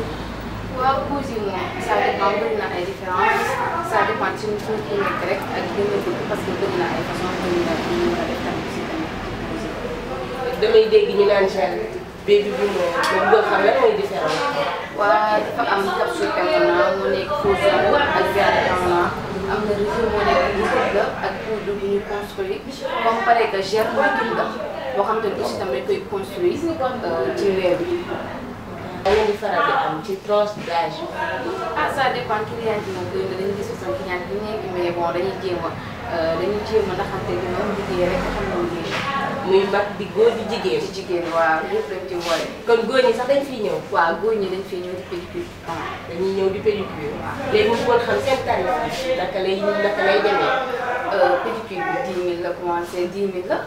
waaw pose yi moom ça dépend bëri na ay différence ça dépend ci nit ñi nekk rek ak gën a bëgg parce que bëri na ay façon bëri na ñu mën a def tamit si tamit pose yi. damay dégg ñu naan gel baby bi moom bëgg xam lan mooy différence. waaw dafa am capsule permanent moo nekk faux ongle ak verre permanent am na résine moo nekk liquide la ak poudre bu ñu construire comme pare que gel liquide la boo xam te ne aussi tamit dañ koy construire ci weer bi. da ngeen di faral di am ci tranche d'âge bi. ah ça dépend client yi moom bëri na dañuy gis sama client bi nekk mais bon dañuy jéem a naxante gi ñoom liggéey rek xam nga liggéey. muy mag di góor di jigéen. ci jigéen waaw yëpp dañ ci boole. kon góor ñi sax dañ fiy ñëw. waaw góor ñi dañ fiy ñëw di pédicure. dañuy ñëw di pédicure. léegi mu bëggoon xam seen tarif bi naka lay demee. pédicure bi 10 000 la commencé 10 000 la.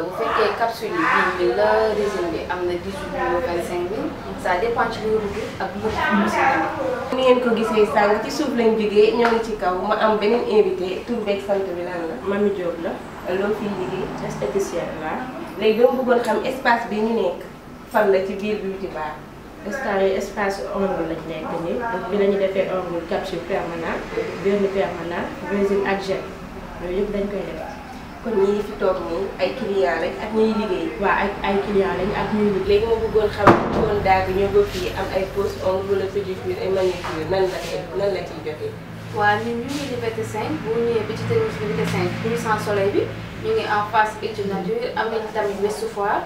bu fekkee capsule yi 10 000 la résine bi am na 18 000 ba 25 000 ça dépend ci lu rëdd ak lu aussi tamit. ni ngeen ko gisee sànq ci suuf lañ jógee ñoo ngi ci kaw ma am beneen invité tur beeg sant bi lan la. Mami Diop la. loolu fiy liggéey. esthéticienne la. léegi dama bëggoon xam espace bi ñu nekk fan la ci biir beauty bar. espace ongle lañ nekk nii donc bi la ñu defee ongle capsule permanent vernis permanent résine ak gel yooyu yëpp dañ koy def. kon ñi fi toog nii ay clients lañ ak ñuy liggéey. waaw ay clients lañ ak ñuy liggéey. léegi ma bëggoon xam kon daal ñoo ko fii am ay pose ongle wala pédicure ay manucure nan la ciy jotee. waaw ñun ñu ngi Liberté 5 bu ñëwee ba ci terminus Liberté 5 rue Sans Soleil bi ñu ngi en face étude nature am nañu tamit Ouest Foire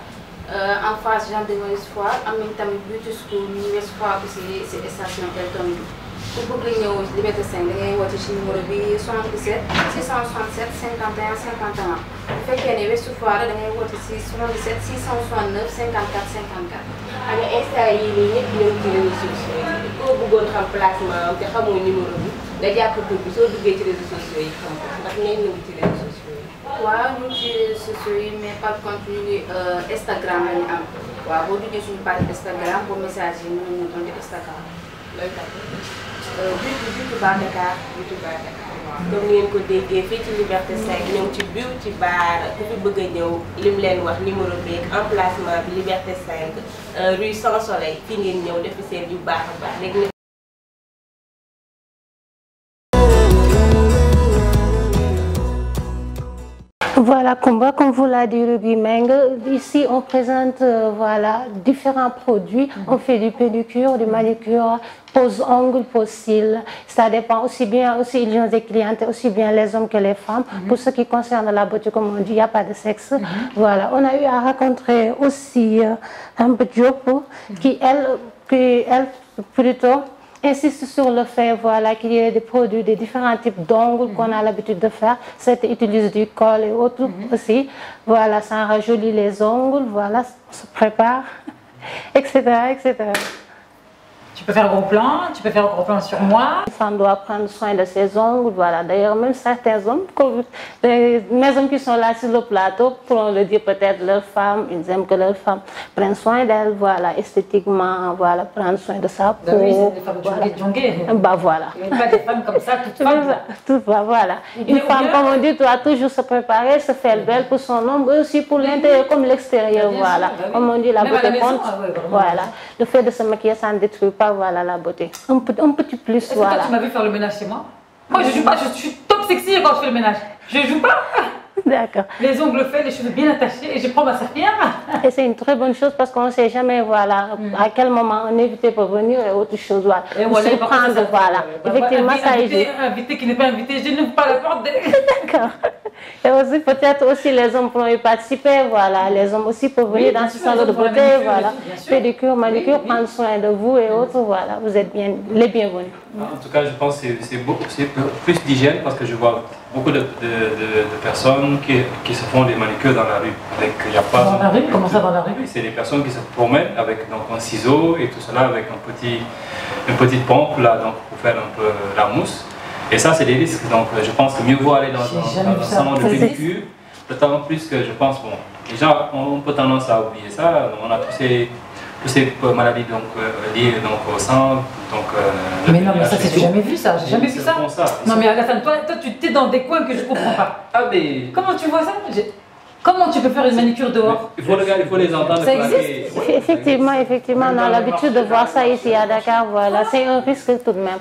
en face gendarmerie Foire am nañu tamit beauty school ñu ngi Ouest Foire aussi si station Elton bi. ku bëgg ñëw Liberté 5 da ngay woote ci numéro bi 77 667 51 51 bu fekkee ne Ouest Foire da ngay woote ci 77 669 54 54. xam nga instant yii nii ñëpp ñëw ci réseaux sociaux yi koo bëggoon xam placement am te xamoo numéro bi nga jàpp tur bi soo duggee ci réseaux sociaux yi xam ko ndax ngeen ñëw ci réseaux sociaux yi. waaw ñu ngi ci réseaux sociaux yi mais par contre ñu ngi Instagram la ñu am waaw boo duggee suñu page Instagram boo message yi mën nañu doon di Instagram. looy tax beauty bar Dakar. beauty bar Dakar comme ngeen ko déggee fii ci Liberté 5 ñëw ci beauty bar ku fi bëgg a ñëw lim leen wax numéro beeg emplacement bi Liberté 5 rue Sans Soleil fii ngeen ñëw def seen yu baax a baax léegi. Voilà, Kumba, comme vous l'a dit Ruby Meng, ici on présente voilà, différents produits. On fait du pédicure, du manicure, pose ongles, pose cils. Ça dépend aussi bien, ils ont des clientes, aussi bien les hommes que les femmes. Pour ce qui concerne la beauté, comme on dit, il n'y a pas de sexe. Voilà, on a eu à rencontrer aussi un Diop qui elle plutôt insiste sur le fait voilà, qu'il y ait des produits de différents types d'ongles qu'on a l'habitude de faire. Certains utilisent du colle et autres aussi. Voilà, ça rajoute les ongles, voilà, on se prépare, etc., etc. Tu peux faire un gros plan, tu peux faire un gros plan sur moi. Une femme doit prendre soin de ses ongles, voilà. D'ailleurs, même certains hommes, mes hommes qui sont là sur le plateau, pourront le dire peut-être leurs femmes, ils aiment que leurs femmes prennent soin d'elles, voilà, esthétiquement, voilà, prendre soin de sa peau. Oui, c'est des femmes jonguées. Bah voilà. Mais pas des femmes comme ça, toutes femmes. Tout va, voilà. Une femme, comme on dit, doit toujours se préparer, se faire belle pour son homme, aussi pour l'intérieur comme l'extérieur, voilà. Comme on dit, la beauté compte. Voilà. Le fait de se maquiller, ça ne détruit pas. Voilà la beauté. Un petit plus, voilà. Est-ce que tu m'as vu faire le ménage chez moi? Moi, je joue pas, je suis top sexy quand je fais le ménage. Je joue pas. D'accord. Les ongles faits, les cheveux bien attachés, et je prends ma serpillière. Et c'est une très bonne chose parce qu'on ne sait jamais voilà, à quel moment un invité peut venir et autre chose. Voilà. Et voilà, surprendre, voilà. Effectivement, ça aide. Invité qui n'est pas invité, je n'ouvre pas la porte. D'accord. Et aussi, peut-être aussi les hommes pourront y participer. Voilà. Les hommes aussi peuvent venir dans ce salon de beauté. Voilà. Pédicure, manucure, prendre soin de vous et autres. Voilà. Vous êtes les bienvenus. En tout cas, je pense que c'est plus d'hygiène parce que je vois beaucoup de personnes qui se font des manucures dans la rue. Il y a pas dans la rue? Comment ça dans la rue? C'est des personnes qui se promènent avec donc, un ciseau et tout cela avec une petite pompe là, donc, pour faire un peu la mousse. Et ça, c'est des risques. Donc, je pense que mieux vaut aller dans un salon de pédicure. D'autant plus que je pense, bon, déjà, on peut tendance à oublier ça. On a tous ces maladies donc, liées donc, au sang. Donc, mais non, mais ça, c'est jamais vu ça. J'ai jamais vu ça. Non, mais Alassane, toi, tu t'es dans des coins que je comprends pas. Ah, mais. Comment tu vois ça? Comment tu peux faire une manicure dehors? Il faut les entendre. Ça existe? Effectivement, on a l'habitude de voir ça ici à Dakar. Voilà, c'est un risque tout de même.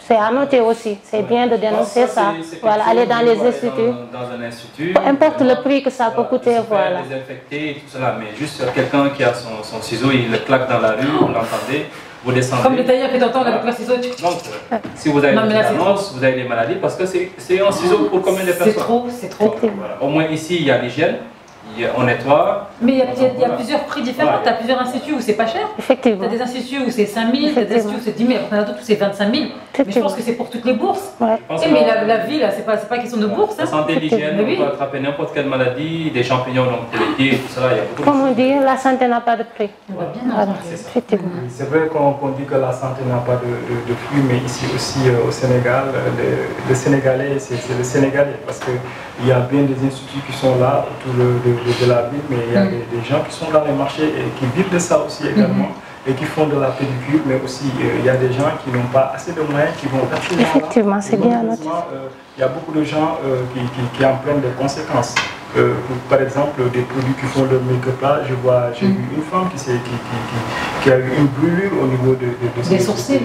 C'est à noter aussi, c'est bien de dénoncer ça. Voilà, aller dans les instituts. Dans un institut. Peu importe le prix que ça peut coûter, voilà. Désinfecter et tout cela, mais juste quelqu'un qui a son ciseau, il le claque dans la rue, vous l'entendez, vous descendez. Comme le tailleur qui t'entend avec le ciseau. Donc, si vous avez des annonces, vous avez des maladies, parce que c'est un ciseau pour combien de personnes? C'est trop. Voilà. Au moins ici, il y a l'hygiène. On nettoie. Mais il y a plusieurs prix différents. Tu as plusieurs instituts où c'est pas cher. Effectivement. Tu as des instituts où c'est 5 000, tu as des instituts où c'est 10 000, il y en a d'autres où c'est 25 000. Mais je pense que c'est pour toutes les bourses. Ouais. Mais la vie, là, c'est pas question de bourse. La santé, l'hygiène, on peut attraper n'importe quelle maladie, des champignons donc, pour les pieds, tout ça. Il y a beaucoup Comme on dit, la santé n'a pas de prix. Voilà. C'est vrai qu'on dit que la santé n'a pas de prix, mais ici aussi au Sénégal, le Sénégalais, c'est le Sénégalais, parce qu'il y a bien des instituts qui sont là autour de la ville, mais il y a des gens qui sont dans les marchés et qui vivent de ça aussi également et qui font de la pédicure, mais aussi il y a des gens qui n'ont pas assez de moyens, qui vont verser. Effectivement, c'est bien noté. Il y a beaucoup de gens qui en prennent des conséquences. Par exemple, des produits qui font le make-up là, j'ai vu une femme qui a eu une brûlure au niveau des sourcils.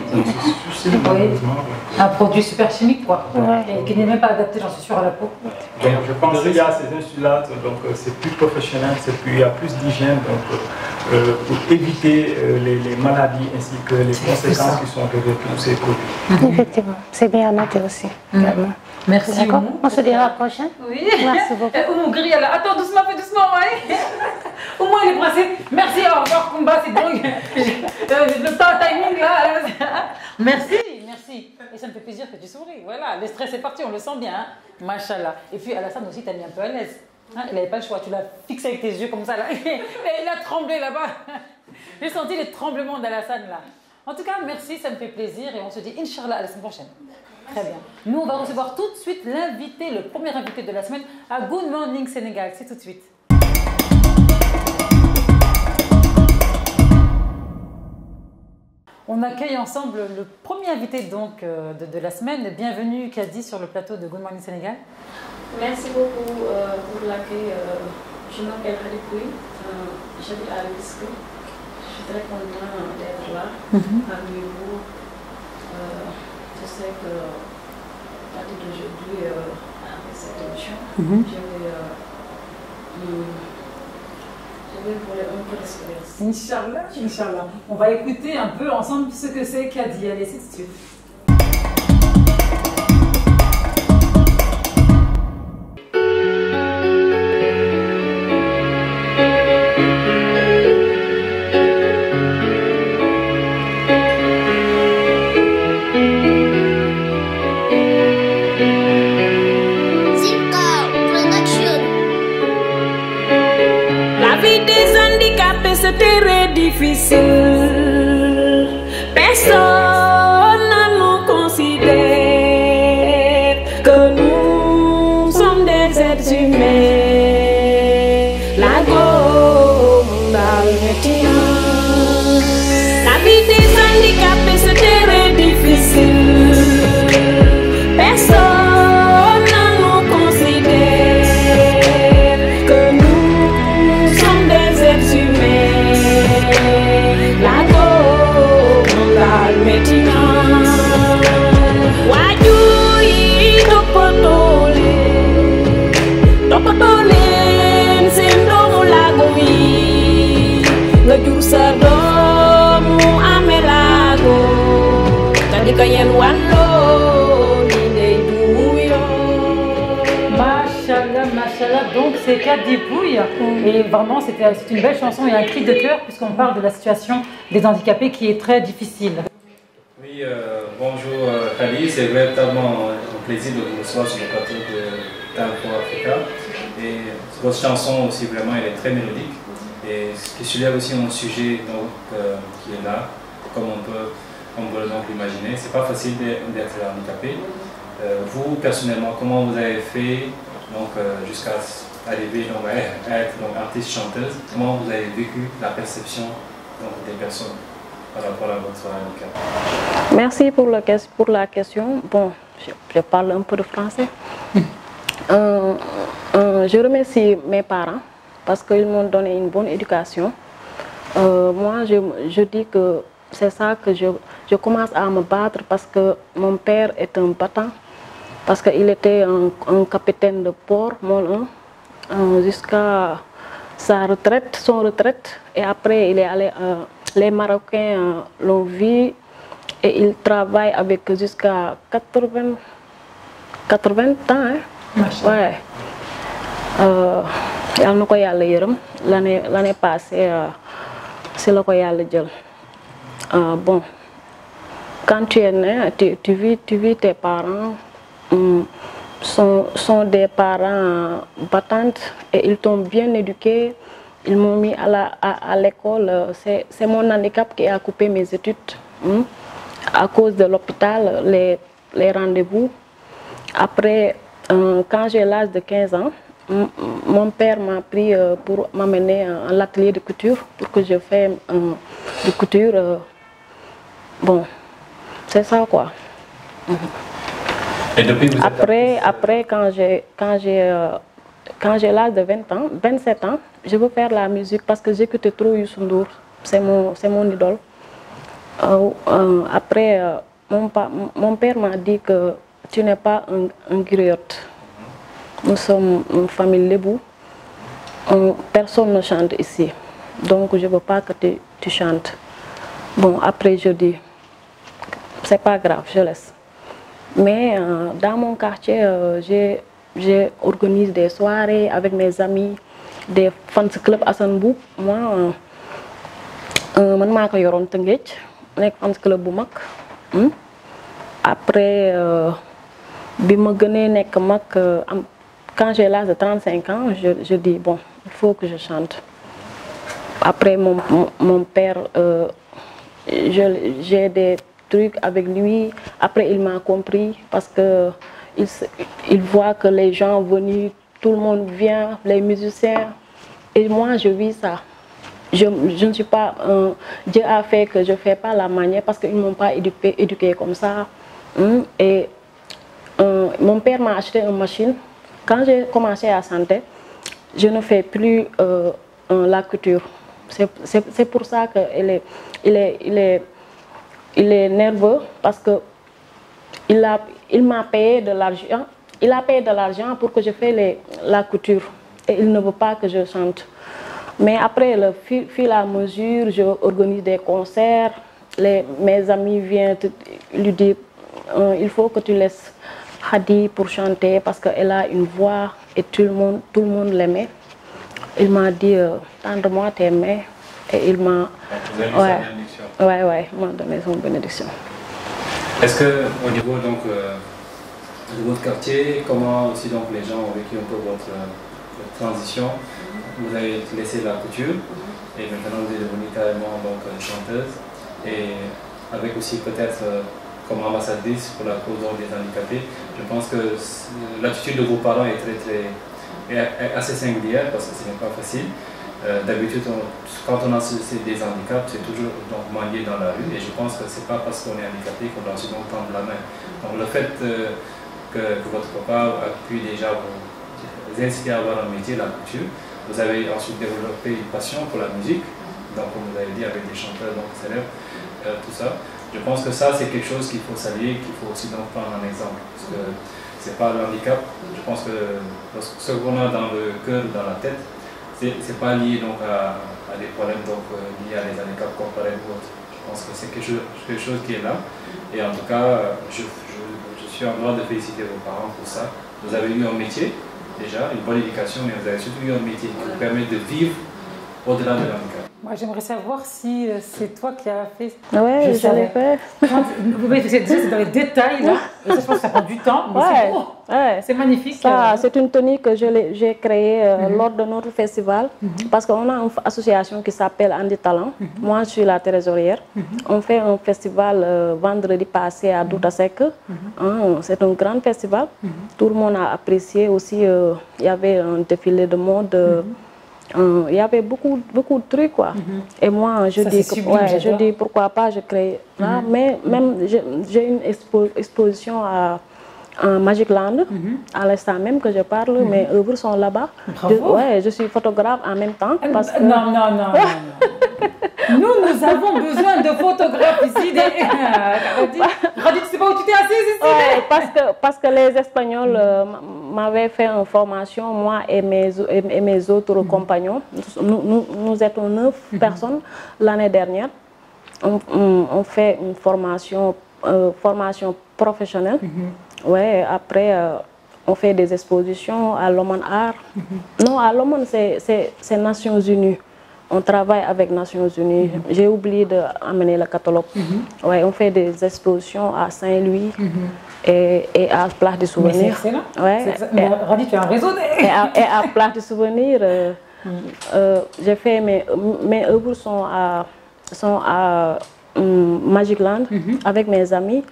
Un produit super chimique, quoi. Et qui n'est même pas adapté, j'en suis sûre, à la peau. Donc, je pense qu'il y a ces insulates, donc c'est plus professionnel, il y a plus d'hygiène pour éviter les maladies ainsi que les conséquences qui sont de tous ces produits. Effectivement, c'est bien noté aussi. Merci. D'accord. On se dit à la prochaine. Oui. Merci beaucoup. Oumou Gris, attends, doucement, fais doucement, ouais. Au moins, il est pressé. Merci, au revoir, Kumba, c'est bon. Le timing là. Merci. Et ça me fait plaisir que tu souris. Voilà, le stress est parti, on le sent bien. Hein. Machallah. Et puis, Alassane aussi, t'as mis un peu à l'aise. Hein, il n'avait pas le choix, tu l'as fixé avec tes yeux comme ça là. Et il a tremblé là-bas. J'ai senti les tremblements d'Alassane là. En tout cas, merci, ça me fait plaisir et on se dit Inch'Allah à la semaine prochaine. Très bien. Nous, on va recevoir tout de suite l'invité, le premier invité de la semaine à Good Morning Sénégal. C'est tout de suite. On accueille ensemble le premier invité donc de la semaine. Bienvenue Kadi sur le plateau de Good Morning Sénégal. Merci beaucoup pour l'accueil. Je m'appelle Khadipoui, j'habite à Rufisque. Je suis très contente d'être là parmi vous. Je sais que à partir d'aujourd'hui, avec cette émission, je vais voler un peu d'expérience. Inch'Allah. On va écouter un peu ensemble ce que c'est Kadi. Allez, c'est tout de suite. C'était très difficile. Personne ne nous considère que nous sommes des êtres humains. La gomme dans le métier. La vie des handicapés c'était très difficile. Personne ne nous considère que nous sommes des êtres humains. Wajui topotole Sadom amelago tadi kayen wando ni douyo. Machallah, donc c'est Kadi Pouille et vraiment c'est une belle chanson et un cri de cœur puisqu'on parle de la situation des handicapés qui est très difficile. Oui, bonjour Kadi, c'est véritablement un plaisir de vous recevoir sur le plateau de Talco Africa et votre chanson aussi vraiment elle est très mélodique et ce qui soulève aussi un sujet donc, qui est là, comme on peut donc l'imaginer. C'est pas facile d'être handicapé. Vous personnellement, comment vous avez fait donc jusqu'à arriver donc, à être donc, artiste chanteuse? Comment vous avez vécu la perception donc, des personnes par rapport à votre handicap? Merci pour la question. Bon, je parle un peu de français. Je remercie mes parents parce qu'ils m'ont donné une bonne éducation. Moi, je dis que c'est ça que je commence à me battre parce que mon père est un battant. Parce qu'il était un capitaine de port, jusqu'à son retraite. Et après, il est allé, les Marocains l'ont vu et il travaille avec jusqu'à 80 ans. Hein? Ouais. L'année passée, c'est le Royal Djel. Bon, quand tu es né, tu vis tes parents. Sont des parents battantes et ils t'ont bien éduqué. Ils m'ont mis à l'école. C'est mon handicap qui a coupé mes études à cause de l'hôpital, les rendez-vous. Après, quand j'ai l'âge de 15 ans, mon père m'a pris pour m'amener à l'atelier de couture pour que je fasse de couture. Bon, c'est ça quoi. Et depuis après, quand j'ai l'âge de 27 ans, je veux faire la musique parce que j'écoutais trop Youssou Ndour. C'est mon idole. Après, mon père m'a dit que tu n'es pas un griotte. Nous sommes une famille lébou. Personne ne chante ici. Donc je ne veux pas que tu chantes. Bon, après je dis, c'est pas grave, je laisse. Mais dans mon quartier, j'ai organisé des soirées avec mes amis, des fans club à Sanbou. Moi, je suis un fans club. Après, quand j'ai l'âge de 35 ans, je dis, bon, il faut que je chante. Après, mon père, j'ai des trucs avec lui. Après, il m'a compris parce que il voit que les gens venus, tout le monde vient, les musiciens. Et moi, je vis ça. Je ne suis pas... Dieu a fait que je ne fais pas la manière parce qu'ils ne m'ont pas éduqué comme ça. Et mon père m'a acheté une machine. Quand j'ai commencé à chanter, je ne fais plus la couture. C'est pour ça qu'il est nerveux parce que il m'a payé de l'argent. Il a payé de l'argent pour que je fasse la couture. Et il ne veut pas que je chante. Mais après, le fil à mesure, je organise des concerts. Mes amis viennent lui dire il faut que tu laisses Hadi pour chanter parce qu'elle a une voix et tout le monde l'aimait. Il m'a dit tendre-moi tes mains et il m'a donné son bénédiction. Est-ce que au niveau donc de votre quartier, comment aussi donc les gens ont vécu un peu votre transition? Vous avez laissé la couture et maintenant vous êtes devenue carrément donc chanteuse et avec aussi peut-être comme ambassadrice pour la cause des handicapés. Je pense que l'attitude de vos parents est assez singulière parce que ce n'est pas facile. D'habitude, quand on a des handicaps, c'est toujours donc mendier dans la rue et je pense que ce n'est pas parce qu'on est handicapé qu'on doit se tendre la main. Donc le fait que votre papa a pu déjà vous inciter à avoir un métier, la couture, vous avez ensuite développé une passion pour la musique, donc comme vous avez dit avec des chanteurs donc célèbres, tout ça. Je pense que ça c'est quelque chose qu'il faut saluer, qu'il faut aussi donc prendre en exemple. Parce que c'est pas le handicap, je pense que ce qu'on a dans le cœur ou dans la tête, c'est pas lié donc à des problèmes donc, liés à des handicaps corporels ou autres. Je pense que c'est quelque chose qui est là. Et en tout cas, je suis en droit de féliciter vos parents pour ça. Vous avez eu un métier, déjà, une bonne éducation, mais vous avez surtout eu un métier qui vous permet de vivre au-delà de l'handicap. Moi, j'aimerais savoir si c'est toi qui as fait. Oui, je l'ai fait. Vous voyez, c'est dans les détails, là. Et ça, je pense que ça prend du temps, mais c'est magnifique. C'est une tenue que j'ai créée lors de notre festival, parce qu'on a une association qui s'appelle Andi Talent. Moi, je suis la trésorière. On fait un festival vendredi passé à Doutasek. C'est un grand festival. Tout le monde a apprécié aussi. Il y avait un défilé de mode. Il y avait beaucoup de trucs, quoi. Et moi, je dis pourquoi pas, je crée là. Mais même, j'ai une exposition à Magic Land, à l'instant même que je parle, mes œuvres sont là-bas. Je suis photographe en même temps. Parce que... Non. Nous avons besoin de photographes ici. Radit, tu sais pas où tu t'es assise ici? Parce que les Espagnols m'avaient fait une formation, moi et mes autres compagnons. Nous étions 9 personnes l'année dernière. On fait une formation professionnelle. Après, on fait des expositions à l'Oman Art. Non, à l'Oman, c'est Nations Unies. On travaille avec Nations Unies. J'ai oublié d'amener le catalogue. On fait des expositions à Saint-Louis et à Place des Souvenirs. C'est excellent. Radit, tu as un réseau. Et à Place des Souvenirs, j'ai fait mes œuvres sont à Magic Land avec mes amis.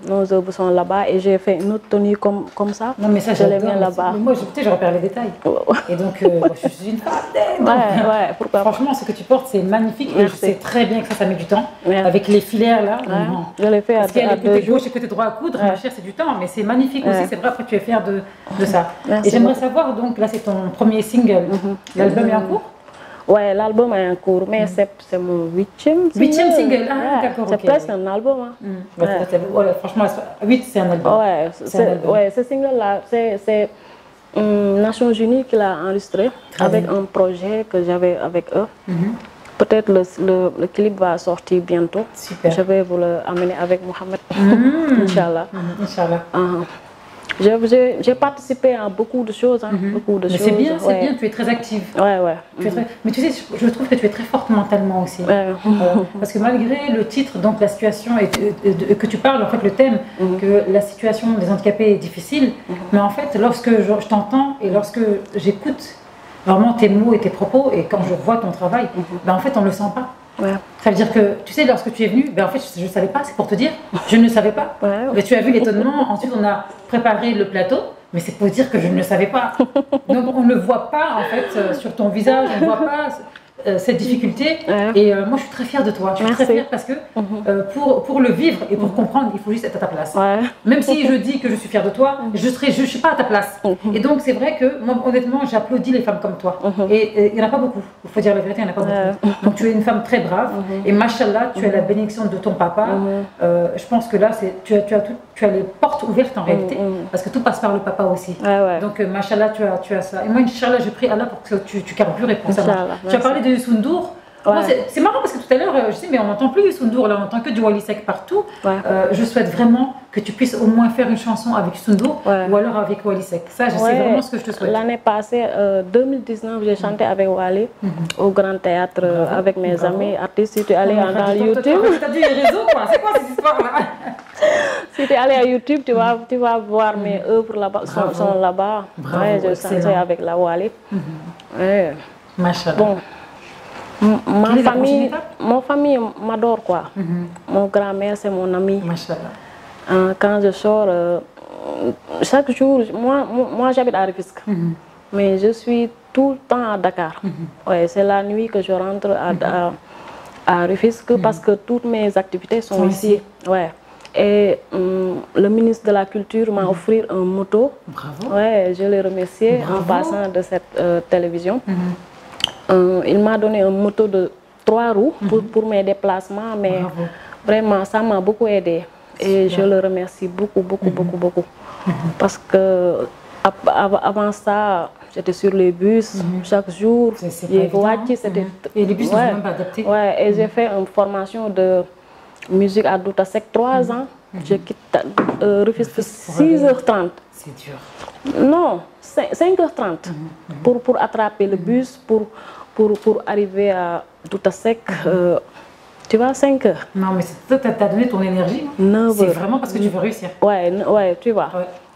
Nos œuvres sont là-bas et j'ai fait une autre tenue comme ça. Non, mais ça, je les mets là-bas. Moi, je repère les détails. Et donc, je suis une femme. Pourquoi franchement, ce que tu portes, c'est magnifique. Et je sais très bien que ça met du temps. Avec les filaires là. Je l'ai fait à 2 jours. Côté gauche et côté droit à coudre, ma chère, c'est du temps. Mais c'est magnifique aussi. C'est vrai, après, tu es fière de ça. Et j'aimerais savoir, donc, là, c'est ton premier single. L'album est en cours? Ouais, l'album est en cours, mais c'est mon 8e single. 8e single, d'accord. C'est presque un album. Franchement, 8, c'est un album. Ce single-là, c'est Nations Unies qui l'a enregistré avec un projet que j'avais avec eux. Peut-être le clip va sortir bientôt. Super. Je vais vous l'amener avec Mohamed. Inch'Allah. J'ai participé à beaucoup de choses. Mais c'est bien, tu es très active. Mais tu sais, je trouve que tu es très forte mentalement aussi. Parce que malgré le titre, donc la situation, que tu parles, en fait, le thème, que la situation des handicapés est difficile, mais en fait, lorsque je t'entends et lorsque j'écoute vraiment tes mots et tes propos, et quand je vois ton travail, en fait, on ne le sent pas. Ça veut dire que, tu sais, lorsque tu es venue, en fait, je ne savais pas, c'est pour te dire, je ne savais pas. Mais tu as vu l'étonnement, ensuite on a préparé le plateau, mais c'est pour dire que je ne le savais pas. Donc on ne voit pas, en fait, sur ton visage, on ne voit pas cette difficulté. Et moi, je suis très fière de toi. Je suis très fière parce que pour le vivre et pour comprendre, il faut juste être à ta place. Même si je dis que je suis fière de toi, je ne suis pas à ta place. Et donc, c'est vrai que, moi, honnêtement, j'applaudis les femmes comme toi. Et il n'y en a pas beaucoup. Il faut dire la vérité, il n'y en a pas beaucoup. Donc, tu es une femme très brave. Et machallah, tu as la bénédiction de ton papa. Je pense que là, tu as les portes ouvertes en réalité. Parce que tout passe par le papa aussi. Donc, machallah, tu as ça. Et moi, Inch'Allah, je prie Allah pour que tu carbures et pour ça. Tu as parlé de Youssou. C'est marrant parce que tout à l'heure, je sais, mais on n'entend plus Youssou, là on n'entend que du Wally Seck partout. Je souhaite vraiment que tu puisses au moins faire une chanson avec Youssou ou alors avec Wally Seck. Ça, c'est vraiment ce que je te souhaite. L'année passée, 2019, j'ai chanté avec Wally au Grand Théâtre avec mes amis artistes. Si tu es allé dans YouTube. Tu as dit les réseaux, quoi. C'est quoi cette histoire-là? Si tu es allé à YouTube, tu vas voir mes œuvres là-bas, sont là-bas. Je chantais avec la Wally. Bon. Ma famille m'adore, quoi. Mon grand-mère, c'est mon ami. Quand je sors, chaque jour, moi j'habite à Rufisque, mais je suis tout le temps à Dakar. C'est la nuit que je rentre à Rufisque parce que toutes mes activités sont ici. Et le ministre de la Culture m'a offert une moto. Je l'ai remercié en passant de cette télévision. Il m'a donné une moto de 3 roues pour mes déplacements, mais vraiment, ça m'a beaucoup aidé. Et je le remercie beaucoup. Parce que avant ça, j'étais sur les bus chaque jour. C'était et les bus ne sont même pas adaptés. Ouais, et j'ai fait une formation de musique à Douta Sec 3 ans. Je quitte Rufisque 6h30. C'est dur. Non, 5h30 pour attraper le bus, pour arriver à Douta Sec. Tu vois, 5 heures. Non, mais c'est ça, tu as donné ton énergie. 9 c'est heures. vraiment parce que tu veux réussir. Ouais, tu vois.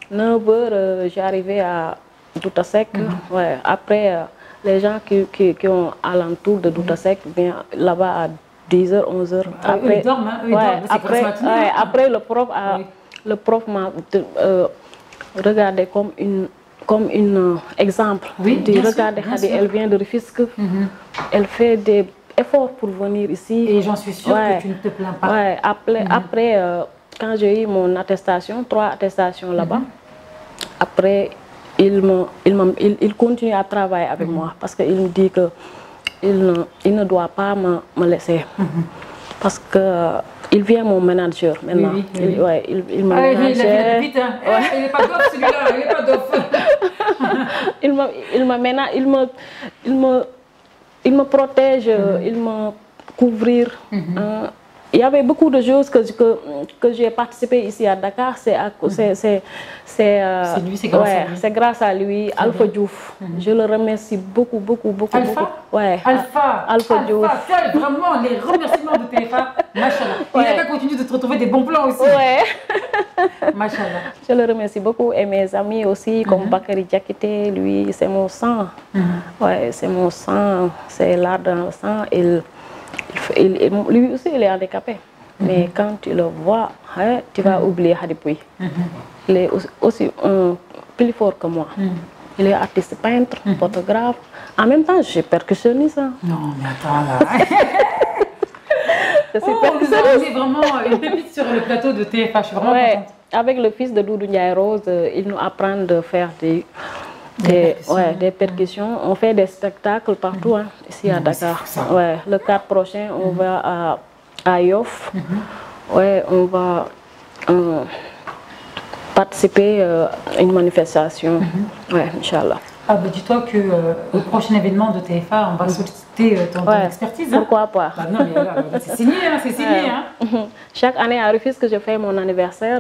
9 heures, j'ai arrivé à Douta Sec. Ouais. Après, les gens qui ont alentour de Douta Sec viennent là-bas à 10h, 11h. Après, ils dorment, hein. Eux, ils dorment. Après, le prof m'a regardé comme une exemple. Oui, regardez, elle vient de Rufisque. Elle fait des efforts pour venir ici. Et j'en suis sûre que tu ne te plains pas. Ouais. Après quand j'ai eu mon attestation, 3 attestations là-bas, après, il continue à travailler avec moi parce qu'il me dit qu'il ne doit pas me laisser. Parce qu'il vient mon manager maintenant. Oui. Il me manage. Il n'est pas d'off celui-là, il n'est pas d'off. Il me protège, il me couvrir. Il y avait beaucoup de choses que j'ai participé ici à Dakar. C'est grâce à lui, Alpha Diouf. Je le remercie beaucoup. Alpha? Ouais. Alpha Diouf. Vraiment, les remerciements de TFA. Machallah. Il a qu'à continuer de te retrouver des bons plans aussi. Ouais. Machallah. Je le remercie beaucoup. Et mes amis aussi, comme Bakary Diakité, lui, c'est mon sang. Ouais, c'est mon sang. C'est l'art dans le sang. Lui aussi, il est handicapé. Mais quand tu le vois, tu vas oublier Hadipoui. Il est aussi plus fort que moi. Il est artiste peintre, photographe. En même temps, je suis percussionniste. Non, mais attends là. Vous avez vraiment une pépite sur le plateau de TFA. Je suis vraiment contente. Avec le fils de Doudou Ndiaye Rose, il nous apprend de faire des percussions. On fait des spectacles partout ici à Dakar. Ouais, le 4 prochain, on va à Yoff. Ouais, on va participer à une manifestation. Ouais, Inch'Allah. Ah bah dis-toi que au prochain événement de TFA, on va solliciter ton expertise. Pourquoi pas? Bah non, mais là, c'est signé, c'est signé. Chaque année à Rufisque, je fais mon anniversaire.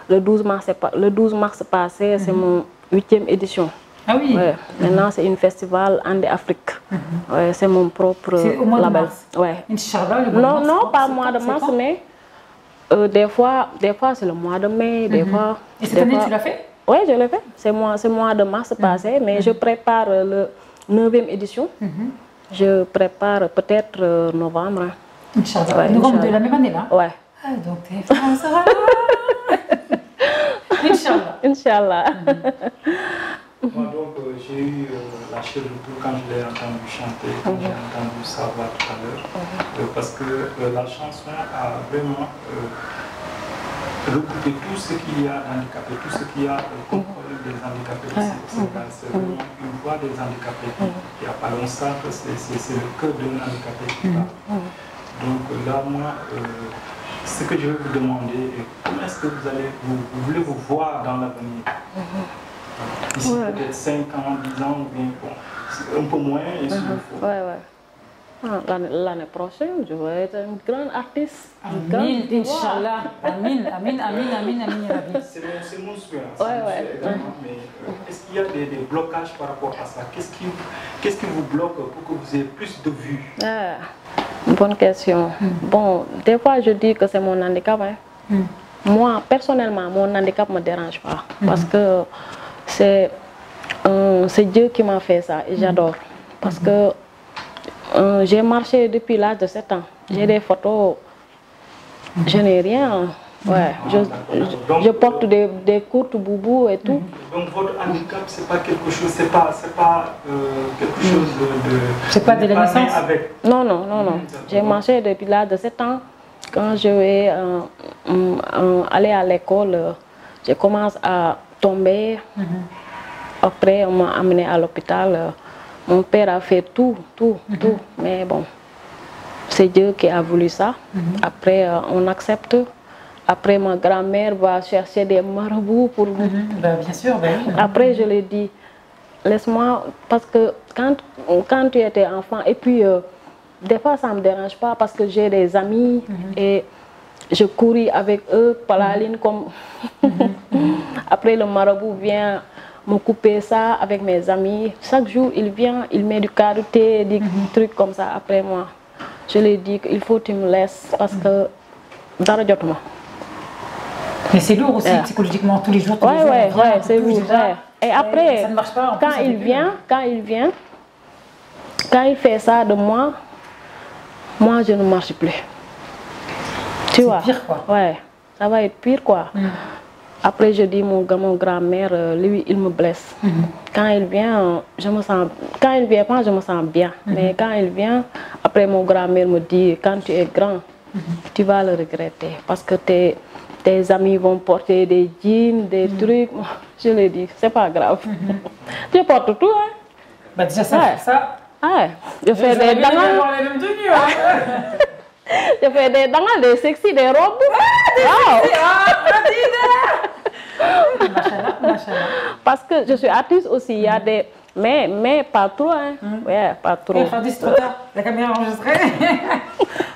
Le 12 mars passé, c'est mon 8e édition. Ah oui. Ouais. Maintenant, c'est un festival Andé Afrique. Ouais, c'est mon propre label. C'est au mois de mars. Ouais. Inch'Allah, le mois de mars. Non, pas le mois de mars, mais des fois c'est le mois de mai. Des fois, et cette année, tu l'as fait? Oui, je l'ai fait. C'est le mois de mars passé, mais je prépare le 9e édition. Je prépare peut-être novembre. Inch'Allah. Ouais, novembre de la même année, là? Ouais. Ah, donc TFA, ça va. Inch'Allah. Inch'Allah. Moi, donc, j'ai eu la chair de poule quand je l'ai entendu chanter, quand j'ai entendu sa voix tout à l'heure, parce que la chanson a vraiment recoupé tout ce qu'il y a d'handicapé, tout ce qu'il y a comme problème des handicapés ici au Sénégal. C'est vraiment une voix des handicapés qui apparaît. On sent que c'est le cœur d'un handicapé qui parle. Donc là, moi, ce que je vais vous demander, comment est-ce que vous voulez vous voir dans l'avenir? Ici, peut-être 5 ans, 10 ans, ou bien un peu moins. L'année prochaine, je vais être une grande artiste. Amin, Inch'Allah. Amin. C'est mon souhait. Mais est-ce qu'il y a des blocages par rapport à ça? Qu'est-ce qui vous bloque pour que vous ayez plus de vues? Bonne question. Bon, des fois, je dis que c'est mon handicap. Moi, personnellement, mon handicap ne me dérange pas. Parce que c'est Dieu qui m'a fait ça et j'adore. Parce que j'ai marché depuis l'âge de 7 ans. J'ai des photos, je n'ai rien. Ouais, je porte des courtes boubous et tout. Donc votre handicap, c'est pas quelque chose, c'est pas quelque chose de... C'est pas de la naissance? Non. J'ai marché depuis l'âge de 7 ans. Quand je vais aller à l'école, je commence à tomber. Après, on m'a amené à l'hôpital. Mon père a fait tout. Mais bon, c'est Dieu qui a voulu ça. Après, on accepte. Après, ma grand-mère va chercher des marabouts pour... Bien sûr. Après, je lui ai dit, laisse-moi, parce que quand tu étais enfant, et puis des fois ça ne me dérange pas parce que j'ai des amis et je couris avec eux par la ligne comme... Après le marabout vient me couper ça avec mes amis. Chaque jour il vient, il met du karité, des trucs comme ça après moi. Je lui dis qu'il faut que tu me laisses parce que dara jotuma. Mais c'est lourd aussi psychologiquement tous les jours. Ouais, c'est lourd. Et après, ça ne marche pas. Quand il fait ça de moi je ne marche plus. Tu vois? C'est pire quoi. Ouais, ça va être pire quoi. Après je dis mon grand-mère, lui il me blesse. Quand il vient, je me sens. Quand il vient pas, je me sens bien. Mais quand il vient, après mon grand-mère me dit quand tu es grand, tu vas le regretter parce que tes amis vont porter des jeans, des trucs. Je lui dis, c'est pas grave. Tu portes tout, hein? Bah déjà ça. Ouais. Je fais des dangles. Je fais des dangles, des sexy, des robes. Parce que je suis artiste aussi, il y a des... Mais pas trop, hein. Ouais, pas trop. Et Khady, c'est trop tard. La caméra a enregistré.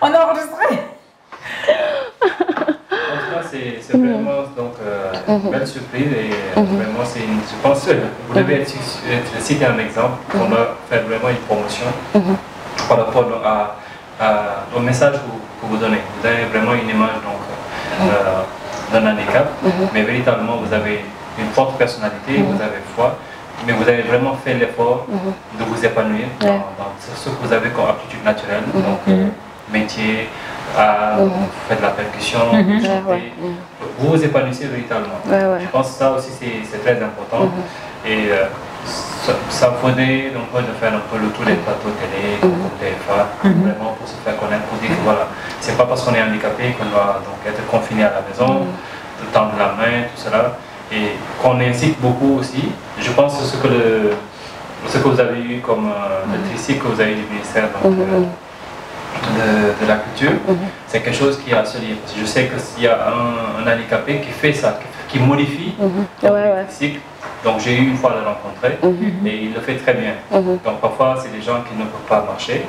On a enregistré. En tout cas, c'est vraiment donc, une belle surprise et vraiment, je pense que vous devez citer un exemple. On va faire vraiment une promotion par rapport au message que vous donnez. Vous avez vraiment une image d'un handicap, mais véritablement, vous avez une forte personnalité, vous avez foi, mais vous avez vraiment fait l'effort de vous épanouir dans ce que vous avez comme aptitude naturelle, donc métier, vous faites de la percussion, vous vous épanouissez véritablement. Je pense que ça aussi c'est très important et ça faudrait donc de faire un peu le tour des plateaux télé, comme TF1, vraiment pour se faire connaître, pour dire que voilà, c'est pas parce qu'on est handicapé qu'on doit donc être confiné à la maison, tendre la main, tout cela, et qu'on incite beaucoup aussi. Je pense que ce que vous avez eu comme le tricycle que vous avez eu du ministère donc, de la culture, c'est quelque chose qui a ce lien. Parce que je sais qu'il y a un handicapé qui fait ça, qui modifie le tricycle. Donc j'ai eu une fois à le rencontrer et il le fait très bien. Donc parfois c'est des gens qui ne peuvent pas marcher,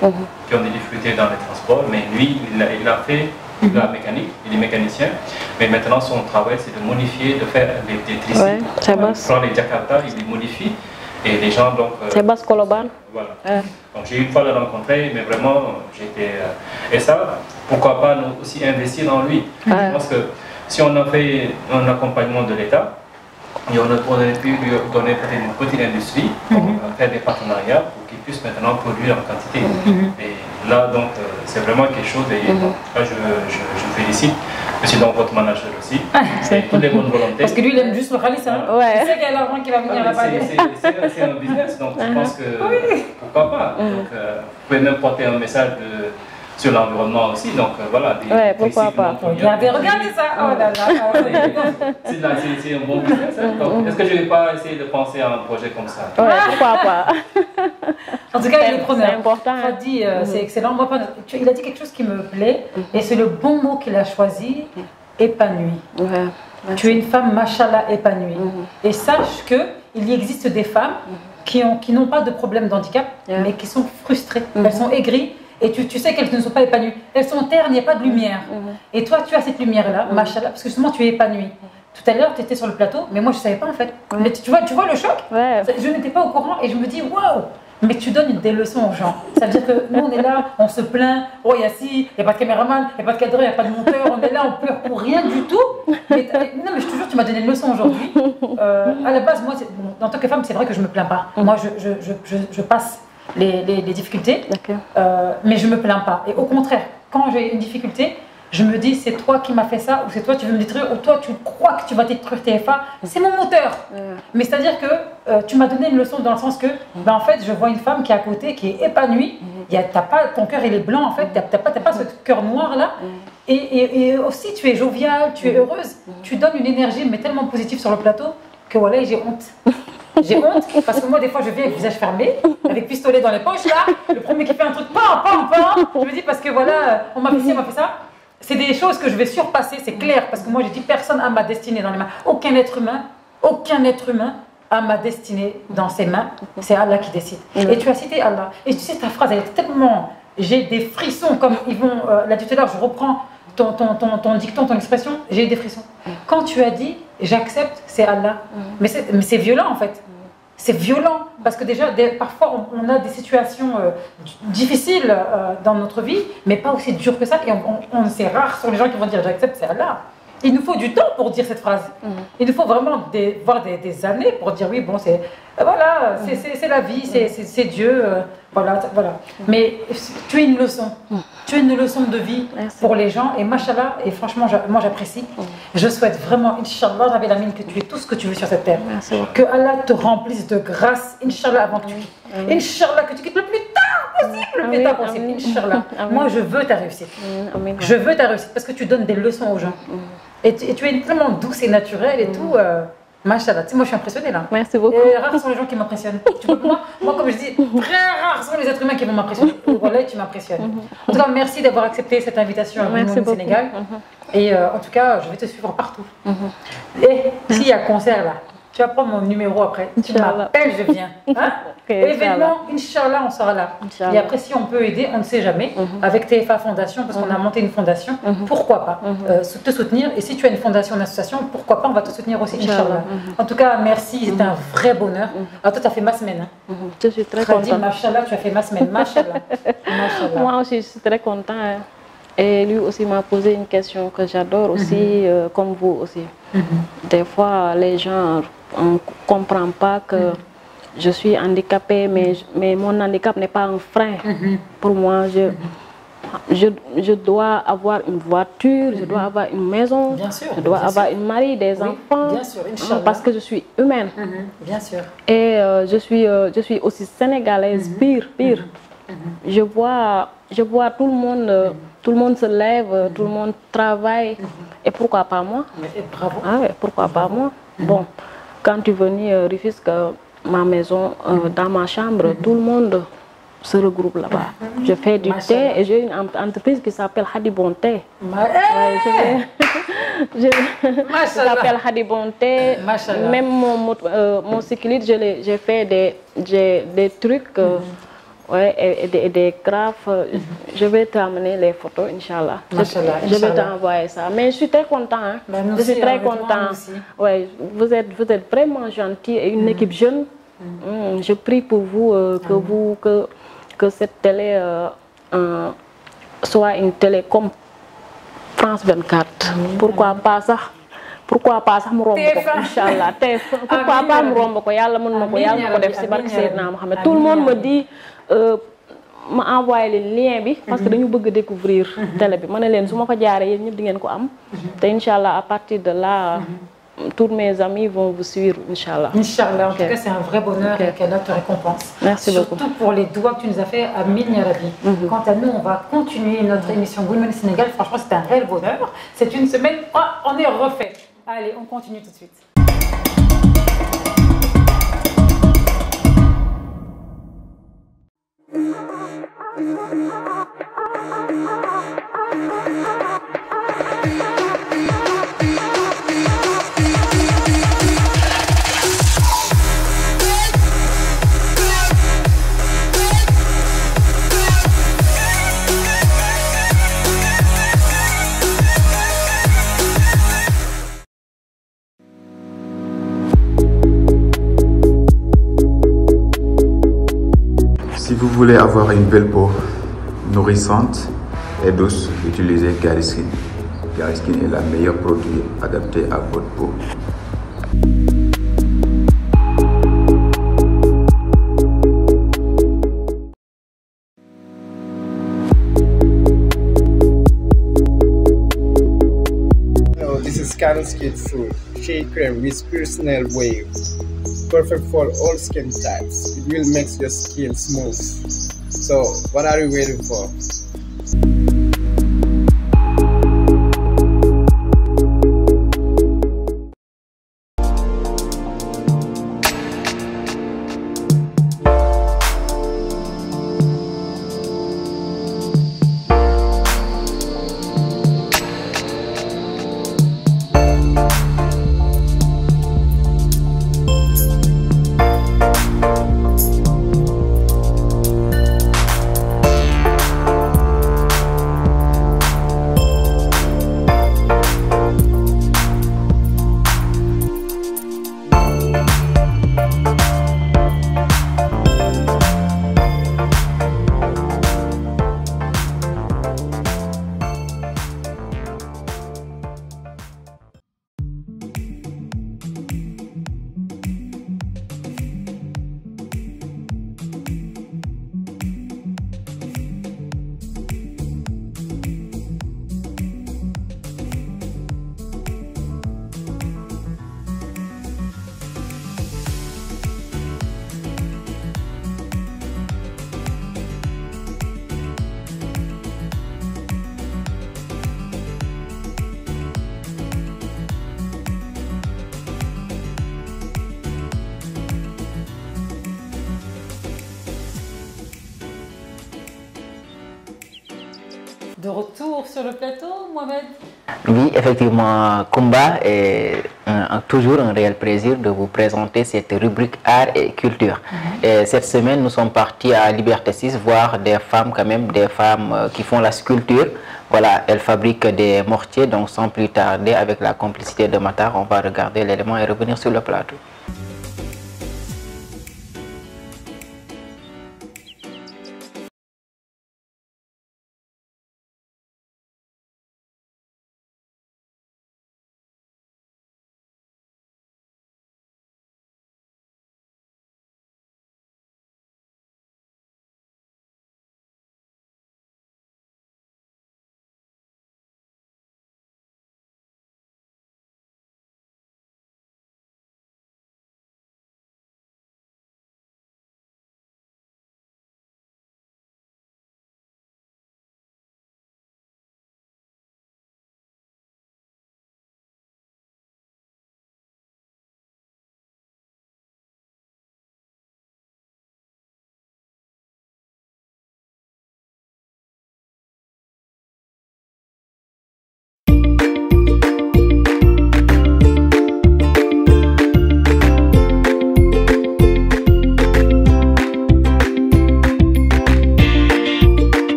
qui ont des difficultés dans les transports, mais lui il a fait de la mécanique, il est mécanicien, mais maintenant son travail c'est de modifier, de faire des tricycles. Il prend les Jakarta, il les modifie et les gens donc... c'est Basse Koloban. Voilà. Donc j'ai eu une fois le rencontrer, mais vraiment j'étais... et ça, pourquoi pas nous aussi investir dans lui. Parce que si on a fait un accompagnement de l'État, et on aurait pu lui donner peut-être une petite industrie, faire des partenariats pour qu'il puisse maintenant produire en quantité. Et là, donc, c'est vraiment quelque chose, et là, je félicite. Monsieur donc votre manager aussi, et toutes les bonnes volontés. Parce que lui, il aime juste le Khalis, hein. Il sait qu'il y a l'argent qui va venir là-bas. C'est un business, donc je pense que pourquoi pas. Donc, vous pouvez même porter un message sur l'environnement aussi, donc voilà. Pourquoi pas. Regardez ça. Oh là là. C'est un bon business. Est-ce que je ne vais pas essayer de penser à un projet comme ça? Pourquoi pas. En tout cas, il est preneur. C'est important. Khady, c'est excellent. Moi, il a dit quelque chose qui me plaît, et c'est le bon mot qu'il a choisi, épanoui. Tu es une femme, machallah, épanouie. Et sache qu'il existe des femmes qui n'ont pas de problème d'handicap, mais qui sont frustrées. Elles sont aigries. Et tu sais qu'elles ne sont pas épanouies. Elles sont ternes, il n'y a pas de lumière. Et toi, tu as cette lumière-là, machallah, parce que justement, tu es épanouie. Tout à l'heure, tu étais sur le plateau, mais moi, je ne savais pas en fait. Mais tu vois le choc? Je n'étais pas au courant et je me dis, waouh! Mais tu donnes des leçons aux gens. Ça veut dire que nous, on est là, on se plaint. Oh, il y a ci, il n'y a pas de caméraman, il n'y a pas de cadreur, il n'y a pas de monteur. On est là, on pleure pour rien du tout. Mais, non, mais je te jure, tu m'as donné une leçon aujourd'hui. À la base, moi, en tant que femme, c'est vrai que je ne me plains pas. Moi, je passe les difficultés, mais je ne me plains pas. Et au contraire, quand j'ai une difficulté, je me dis c'est toi qui m'as fait ça, ou c'est toi tu veux me détruire, ou toi tu crois que tu vas détruire TF1, c'est mon moteur. Mais c'est-à-dire que tu m'as donné une leçon dans le sens que, ben, en fait, je vois une femme qui est à côté, qui est épanouie, ton cœur il est blanc en fait, t'as pas ce cœur noir là, et aussi tu es joviale, tu es heureuse, tu donnes une énergie mais tellement positive sur le plateau, que voilà, j'ai honte. J'ai honte parce que moi des fois je viens avec le visage fermé, avec pistolet dans les poches là, le premier qui fait un truc, je me dis parce que voilà, on m'a fait ci, on m'a fait ça. C'est des choses que je vais surpasser, c'est clair, parce que moi j'ai dit personne a ma destinée dans les mains. Aucun être humain à ma destinée dans ses mains, c'est Allah qui décide. Et tu as cité Allah. Et tu sais, ta phrase, elle est tellement... J'ai des frissons, comme ils vont... là, tout à l'heure, je reprends ton dicton, ton expression, j'ai eu des frissons. Quand tu as dit, j'accepte, c'est Allah. Mais c'est violent, en fait. C'est violent, parce que déjà, parfois, on a des situations difficiles dans notre vie, mais pas aussi dures que ça. Et c'est rare sont les gens qui vont dire, j'accepte, c'est Allah. Il nous faut du temps pour dire cette phrase. Il nous faut vraiment voir des années pour dire oui, bon, c'est voilà, c'est la vie, c'est Dieu, voilà. Mais tu es une leçon. Tu es une leçon de vie pour les gens. Et machallah, et franchement, moi j'apprécie. Je souhaite vraiment, Inch'Allah, Rabbil Alamin, que tu aies tout ce que tu veux sur cette terre. Que Allah te remplisse de grâce, Inch'Allah, avant que tu quittes. Inch'Allah, que tu quittes le plus tard possible, le plus tard possible. Inch'Allah. Moi, je veux ta réussite. Je veux ta réussite parce que tu donnes des leçons aux gens. Et tu es tellement douce et naturelle et tout. Machallah, tu sais, moi je suis impressionnée là. Merci beaucoup. Et rares sont les gens qui m'impressionnent. Moi, comme je dis, très rares sont les êtres humains qui vont m'impressionner. Voilà, tu m'impressionnes. En tout cas, merci d'avoir accepté cette invitation à Moulmoul au Sénégal. Et en tout cas, je vais te suivre partout. Et s'il y a concert là, tu vas prendre mon numéro après. Tu m'appelles, je viens. Hein? Événement, Inch'Allah, on sera là. Et après, si on peut aider, on ne sait jamais, avec TFA Fondation, parce qu'on a monté une fondation, pourquoi pas te soutenir. Et si tu as une fondation, une association, pourquoi pas, on va te soutenir aussi, Inch'Allah. En tout cas, merci, c'était un vrai bonheur. Alors, toi, tu as fait ma semaine. Hein? Je suis très contente. Machallah, tu as fait ma semaine. Machallah. Moi aussi, je suis très contente. Hein. Et lui aussi m'a posé une question que j'adore aussi, comme vous aussi. Des fois, les gens ne comprennent pas que je suis handicapée, mais mon handicap n'est pas un frein. Pour moi, je dois avoir une voiture, je dois avoir une maison, je dois avoir un mari, des enfants, parce que je suis humaine. Bien sûr. Et je suis aussi sénégalaise, pire. Je vois tout le monde se lève, tout le monde travaille. Et pourquoi pas moi? Bravo. Ah ouais, pourquoi pas moi? Bon, quand tu venais Rufisque, ma maison, dans ma chambre, tout le monde se regroupe là-bas. Je fais du thé et j'ai une entreprise qui s'appelle Hadi Bon Thé. Ça s'appelle Hadi Bon Thé. Même mon cycliste, j'ai fait des trucs. Et des crafts. Je vais t'amener les photos, Inch'Allah. Je vais t'envoyer ça. Mais je suis très content. Hein. Je suis très content. Ouais, vous êtes vraiment gentil et une équipe jeune. Je prie pour vous que cette télé soit une télé comme France 24. Pourquoi pas ça? Pourquoi pas ça me romb ko Inch'Allah. Pourquoi pas me romb ko Yàlla mën na ko Yàlla na ko def ci barke Seydina Mohamed. Tout le monde me dit ma envoyé le lien bi parce que dañu bëgg découvrir télé bi. Ma ne leen su ma fa jaaree yéen ñëpp di ngeen ko am. Te Inch'Allah à partir de là tous mes amis vont vous suivre, Inch'Allah. Inch'Allah, en tout cas, c'est un vrai bonheur et qu'Allah te récompense. Merci beaucoup. Surtout pour les doigts que tu nous as fait à Amin Yarabi. Quant à nous, on va continuer notre émission Moulmoul Sénégal. Franchement, c'est un réel bonheur. C'est une semaine, on est refait. Allez, on continue tout de suite. Si vous voulez avoir une belle peau nourrissante et douce, utilisez Gariskin. Gariskin est le meilleur produit adapté à votre peau. This is Gariskin Fruit Shea Cream with personal wave. Perfect for all skin types. It will make your skin smooth. So, what are you waiting for? De retour sur le plateau, Mohamed. Oui, effectivement, Kumba, est toujours un réel plaisir de vous présenter cette rubrique art et culture. Et cette semaine, nous sommes partis à Liberté 6 voir des femmes quand même, des femmes qui font la sculpture. Voilà, elles fabriquent des mortiers, donc sans plus tarder, avec la complicité de Matar, on va regarder l'élément et revenir sur le plateau.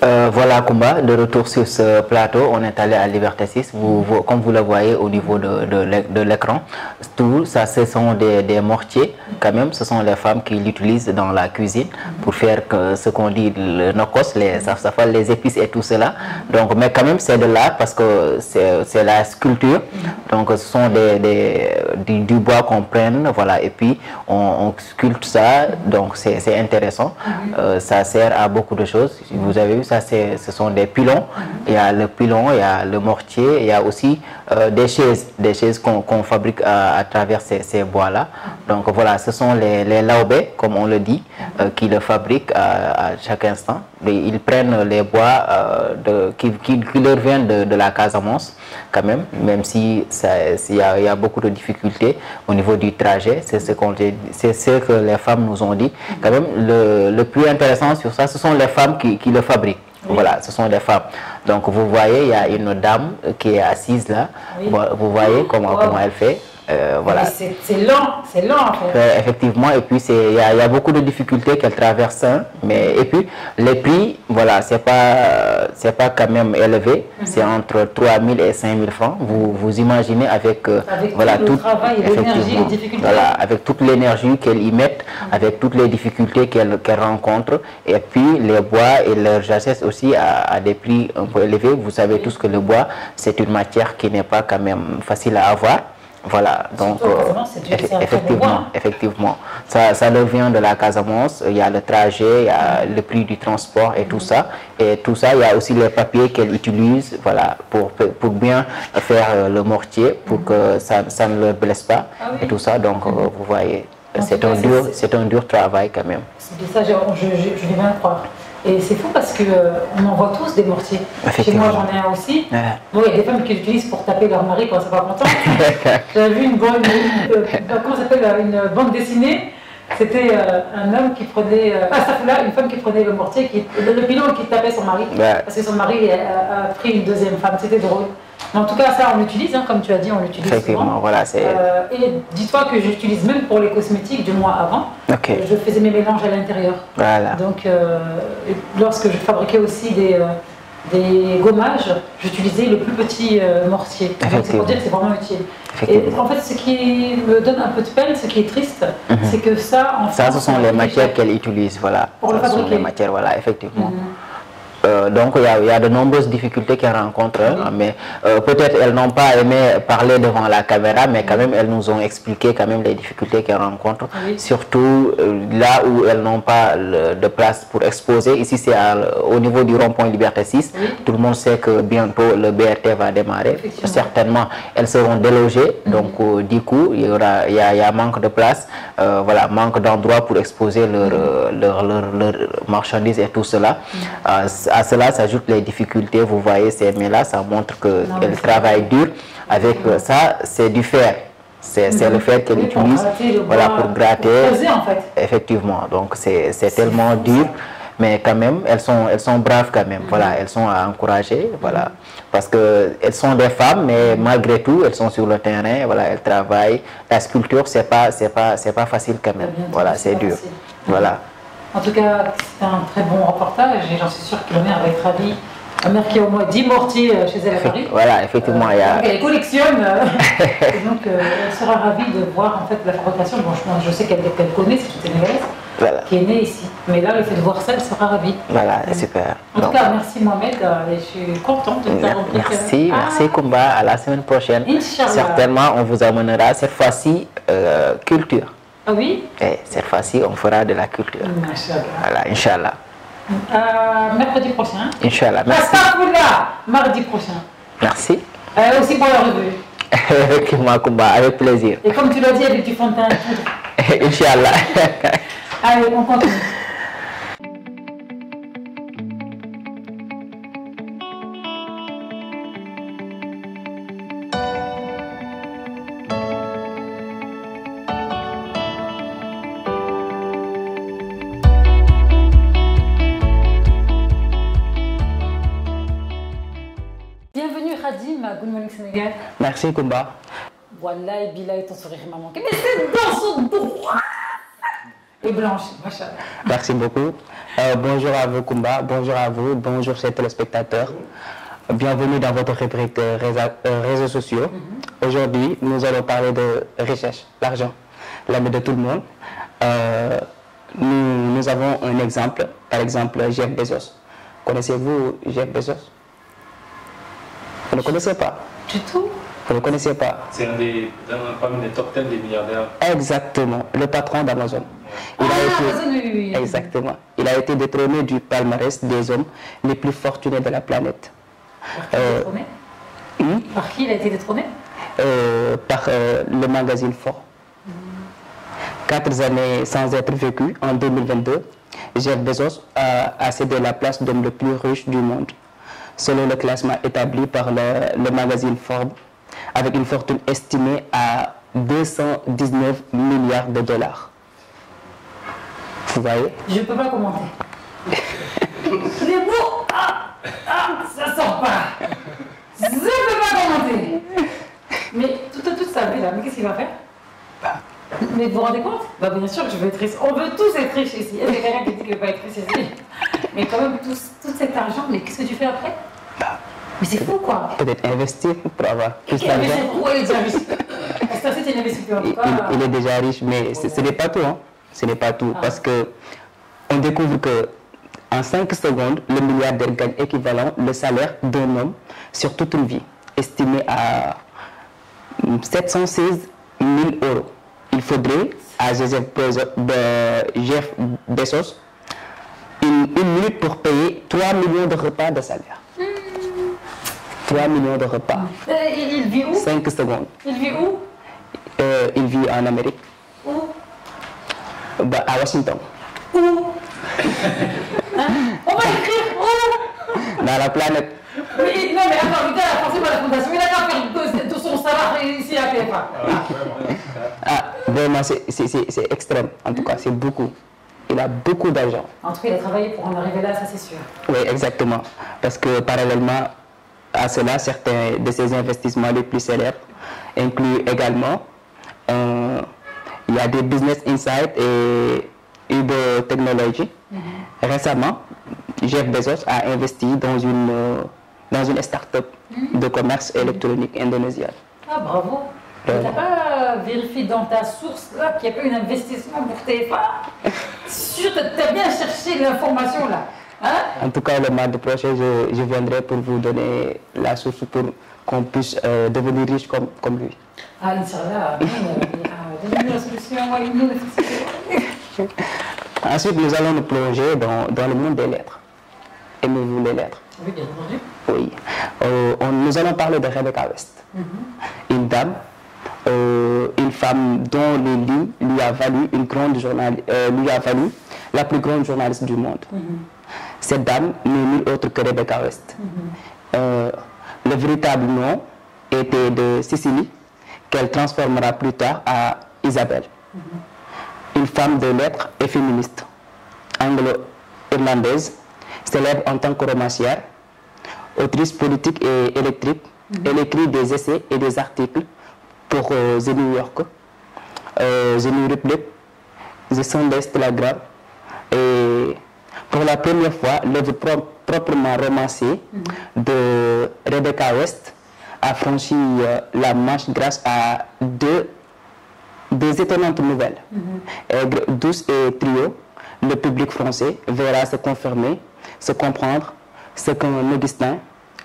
Voilà Koumba, de retour sur ce plateau, on est allé à Liberté 6, comme vous le voyez au niveau de l'écran. Tout ça, ce sont des mortiers, quand même, ce sont les femmes qui l'utilisent dans la cuisine pour faire ce qu'on dit le nokos, les épices et tout cela. Donc, mais quand même c'est de l'art parce que c'est la sculpture, donc ce sont du bois qu'on prenne, voilà, et puis on sculpte ça, donc c'est intéressant, ça sert à beaucoup de choses. Vous avez vu, ça ce sont des pilons, il y a le pilon, il y a le mortier, il y a aussi des chaises qu'on fabrique à travers ces bois là. Donc voilà, ce sont les laobés, comme on le dit, qui le fabriquent à chaque instant. Ils prennent les bois qui leur viennent de la Casamance, quand même si il y a beaucoup de difficultés au niveau du trajet. C'est ce que les femmes nous ont dit. Quand même, le plus intéressant sur ça, ce sont les femmes qui le fabriquent. Oui. Voilà, ce sont des femmes. Donc vous voyez, il y a une dame qui est assise là. Oui. Vous voyez comment elle fait. Voilà. C'est lent en fait. Effectivement, et puis il y a beaucoup de difficultés qu'elle traverse, hein, et puis les prix, voilà, c'est pas quand même élevé, c'est entre 3 000 et 5 000 francs. Vous imaginez avec voilà, tout le travail et l'énergie, les difficultés. Voilà, avec toute l'énergie qu'elle y met, avec toutes les difficultés qu'elle rencontre, et puis les bois et leurs jachères aussi à des prix un peu élevés. Vous savez tous que le bois, c'est une matière qui n'est pas quand même facile à avoir. Voilà, donc effectivement, ça leur vient de la Casamance. Il y a le trajet, il y a le prix du transport et tout ça. Et tout ça, il y a aussi les papiers qu'elle utilise, voilà, pour bien faire le mortier, pour que ça ne le blesse pas, et tout ça. Donc vous voyez, c'est un dur travail quand même. C'est ça, je vais bien croire. Et c'est fou parce qu'on en voit tous des mortiers. Chez moi, j'en ai un aussi. Bon, il y a des femmes qui l'utilisent pour taper leur mari quand c'est pas content. J'avais vu une bande dessinée. C'était un homme qui prenait, une femme qui prenait le mortier, le pilon qui tapait son mari. Parce que son mari a pris une deuxième femme. C'était drôle. Mais en tout cas, ça, on l'utilise, hein, comme tu as dit, on l'utilise souvent. Voilà, et dis-toi que j'utilise même pour les cosmétiques, du moins avant. Je faisais mes mélanges à l'intérieur. Voilà. Donc, lorsque je fabriquais aussi des gommages, j'utilisais le plus petit mortier. Donc, c'est pour dire que c'est vraiment utile. Et en fait, ce qui me donne un peu de peine, ce qui est triste, c'est que ça, en fait, ce sont les matières qu'elle utilise, voilà. Pour le fabriquer. Ce sont les matières, voilà, effectivement. Donc il y a de nombreuses difficultés qu'elles rencontrent, mais peut-être elles n'ont pas aimé parler devant la caméra, mais quand même elles nous ont expliqué quand même les difficultés qu'elles rencontrent, surtout là où elles n'ont pas de place pour exposer. Ici c'est au niveau du rond-point Liberté 6, tout le monde sait que bientôt le BRT va démarrer, certainement elles seront délogées, donc du coup il y a manque de place, voilà, manque d'endroits pour exposer leurs marchandises et tout cela. À cela s'ajoutent les difficultés. Vous voyez ces mains-là, ça montre qu'elle travaille dur. Avec ça, c'est du fer. C'est le fer qu'elle utilise, voilà, pour gratter. En fait. Effectivement. Donc c'est tellement dur, mais quand même, elles sont braves quand même. Voilà, elles sont à encourager. Voilà, parce que elles sont des femmes, mais malgré tout, elles sont sur le terrain. Voilà, elles travaillent. La sculpture, c'est pas facile quand même. Voilà, c'est dur. Voilà. En tout cas, c'est un très bon reportage et j'en suis sûre que la mère va être ravie. La mère qui a au moins 10 mortiers chez elle à Paris. Voilà, effectivement. Elle collectionne. Et donc, elle sera ravie de voir en fait la fabrication. Bon, je sais qu'elle connaît, c'est une Sénégalaise qui est née ici. Mais là, le fait de voir ça, elle sera ravie. Voilà, super. En tout cas, merci Mohamed. Et je suis contente de ta rubrique. Merci Koumba. À la semaine prochaine. Inch'Allah. Certainement, on vous amènera cette fois-ci culture. Ah oui? Et cette fois-ci, on fera de la culture. Voilà, Inch'Allah. Mercredi prochain. Inch'Allah, merci. Mardi prochain. Merci. Aussi pour la revue. Effectivement, Koumba, avec plaisir. Et comme tu l'as dit, avec du fond de teint. Inch'Allah. Allez, on continue. Good Morning Sénégal. Merci Koumba. Wallahi, Bilal, ton sourire m'a manqué. Mais c'est dans son droit. et blanche. Machallah. Merci beaucoup. Bonjour à vous, Kumba. Bonjour à vous. Bonjour, chers téléspectateurs. Bienvenue dans votre rubrique réseaux sociaux. Aujourd'hui, nous allons parler de recherche, l'argent, l'ami de tout le monde. Nous avons un exemple, par exemple Jeff Bezos. Connaissez-vous Jeff Bezos? Vous ne connaissez pas? Du tout. Vous ne connaissez pas? C'est parmi les top 10 des milliardaires. Exactement, le patron d'Amazon. Amazon, oui. Exactement. Il a été détrôné du palmarès des hommes les plus fortunés de la planète. Par qui il a été détrôné? Par le magazine Forbes. 4 années sans être vécu, en 2022, Jeff Bezos a cédé la place d'homme le plus riche du monde, selon le classement établi par le magazine Forbes, avec une fortune estimée à 219 milliards de dollars. Vous voyez? Je ne peux pas commenter. Les mots, ça sort pas. Je ne peux pas commenter. Mais toute sa vie là, mais qu'est-ce qu'il va faire? Mais vous vous rendez compte? Bah bien sûr que je veux être riche. On veut tous être riches ici. Il y a quelqu'un qui dit qu'il ne veut pas être riche ici. Mais quand même, tout cet argent, mais qu'est-ce que tu fais après? Mais c'est fou quoi. Peut-être investir pour avoir plus d'argent. Pourquoi il est déjà riche? Parce que c'est un investisseur. Il est déjà riche, mais ce n'est pas tout. Hein. Ce n'est pas tout. Parce que on découvre que en 5 secondes, le milliardaire gagne équivalent le salaire d'un homme sur toute une vie, estimé à 716 000 €. Il faudrait à Jeff Bezos une minute pour payer 3 millions de repas de salaire. 3 millions de repas. Il vit où? 5 secondes. Il vit où? Il vit en Amérique. Où? À Washington. Où? Hein? On va écrire où? Dans la planète. Mais, non mais attends, le gars a forcé par la fondation, il a qu'à faire de son salaire ici à PFA. Vraiment, c'est extrême. En tout cas, c'est beaucoup. Il a beaucoup d'argent. En tout cas, il a travaillé pour en arriver là, ça c'est sûr. Oui, exactement. Parce que parallèlement à cela, certains de ses investissements les plus célèbres incluent également, il y a des Business Insights et Uber Technology. Récemment, Jeff Bezos a investi dans une start-up de commerce électronique indonésienne. Ah bravo. Tu n'as pas vérifié dans ta source là qu'il n'y a pas eu un investissement pour TFA? Sûr, tu as bien cherché l'information là. Hein? En tout cas, le mardi prochain, je viendrai pour vous donner la source pour qu'on puisse devenir riche comme lui. Ah, Inch'Allah, donne-nous la solution, nous la Ensuite, nous allons nous plonger dans le monde des lettres. Aimez-vous les lettres? Oui, bien entendu. Oui. Nous allons parler de Rebecca West. Une dame, une femme dont les livres lui a valu la plus grande journaliste du monde. Cette dame n'est nulle autre que Rebecca West. Le véritable nom était de Cicely, qu'elle transformera plus tard à Isabelle. Une femme de lettres et féministe, anglo-irlandaise, célèbre en tant que romancière, autrice politique et électrique. Elle écrit des essais et des articles pour The New York, The New Republic, The Sunday Telegraph. Et pour la première fois, l'œuvre proprement romancée de Rebecca West a franchi la Manche grâce à deux étonnantes nouvelles. Aigre, Douce et Trio, le public français verra se confirmer, se comprendre ce qu'un Augustin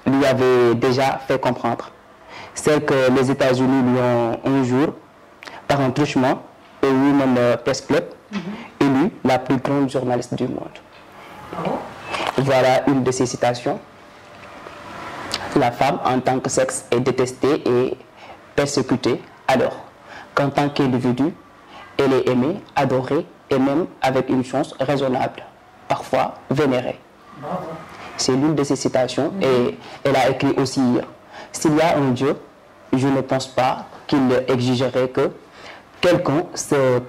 lui avait déjà fait comprendre. Celle que les États-Unis lui ont un jour, par un truchement, au Women's Press Club, élue la plus grande journaliste du monde. Voilà une de ses citations. La femme, en tant que sexe, est détestée et persécutée, alors qu'en tant qu'individu, elle est aimée, adorée et même avec une chance raisonnable, parfois vénérée. C'est l'une de ses citations et elle a écrit aussi « S'il y a un Dieu, je ne pense pas qu'il exigerait que quelqu'un se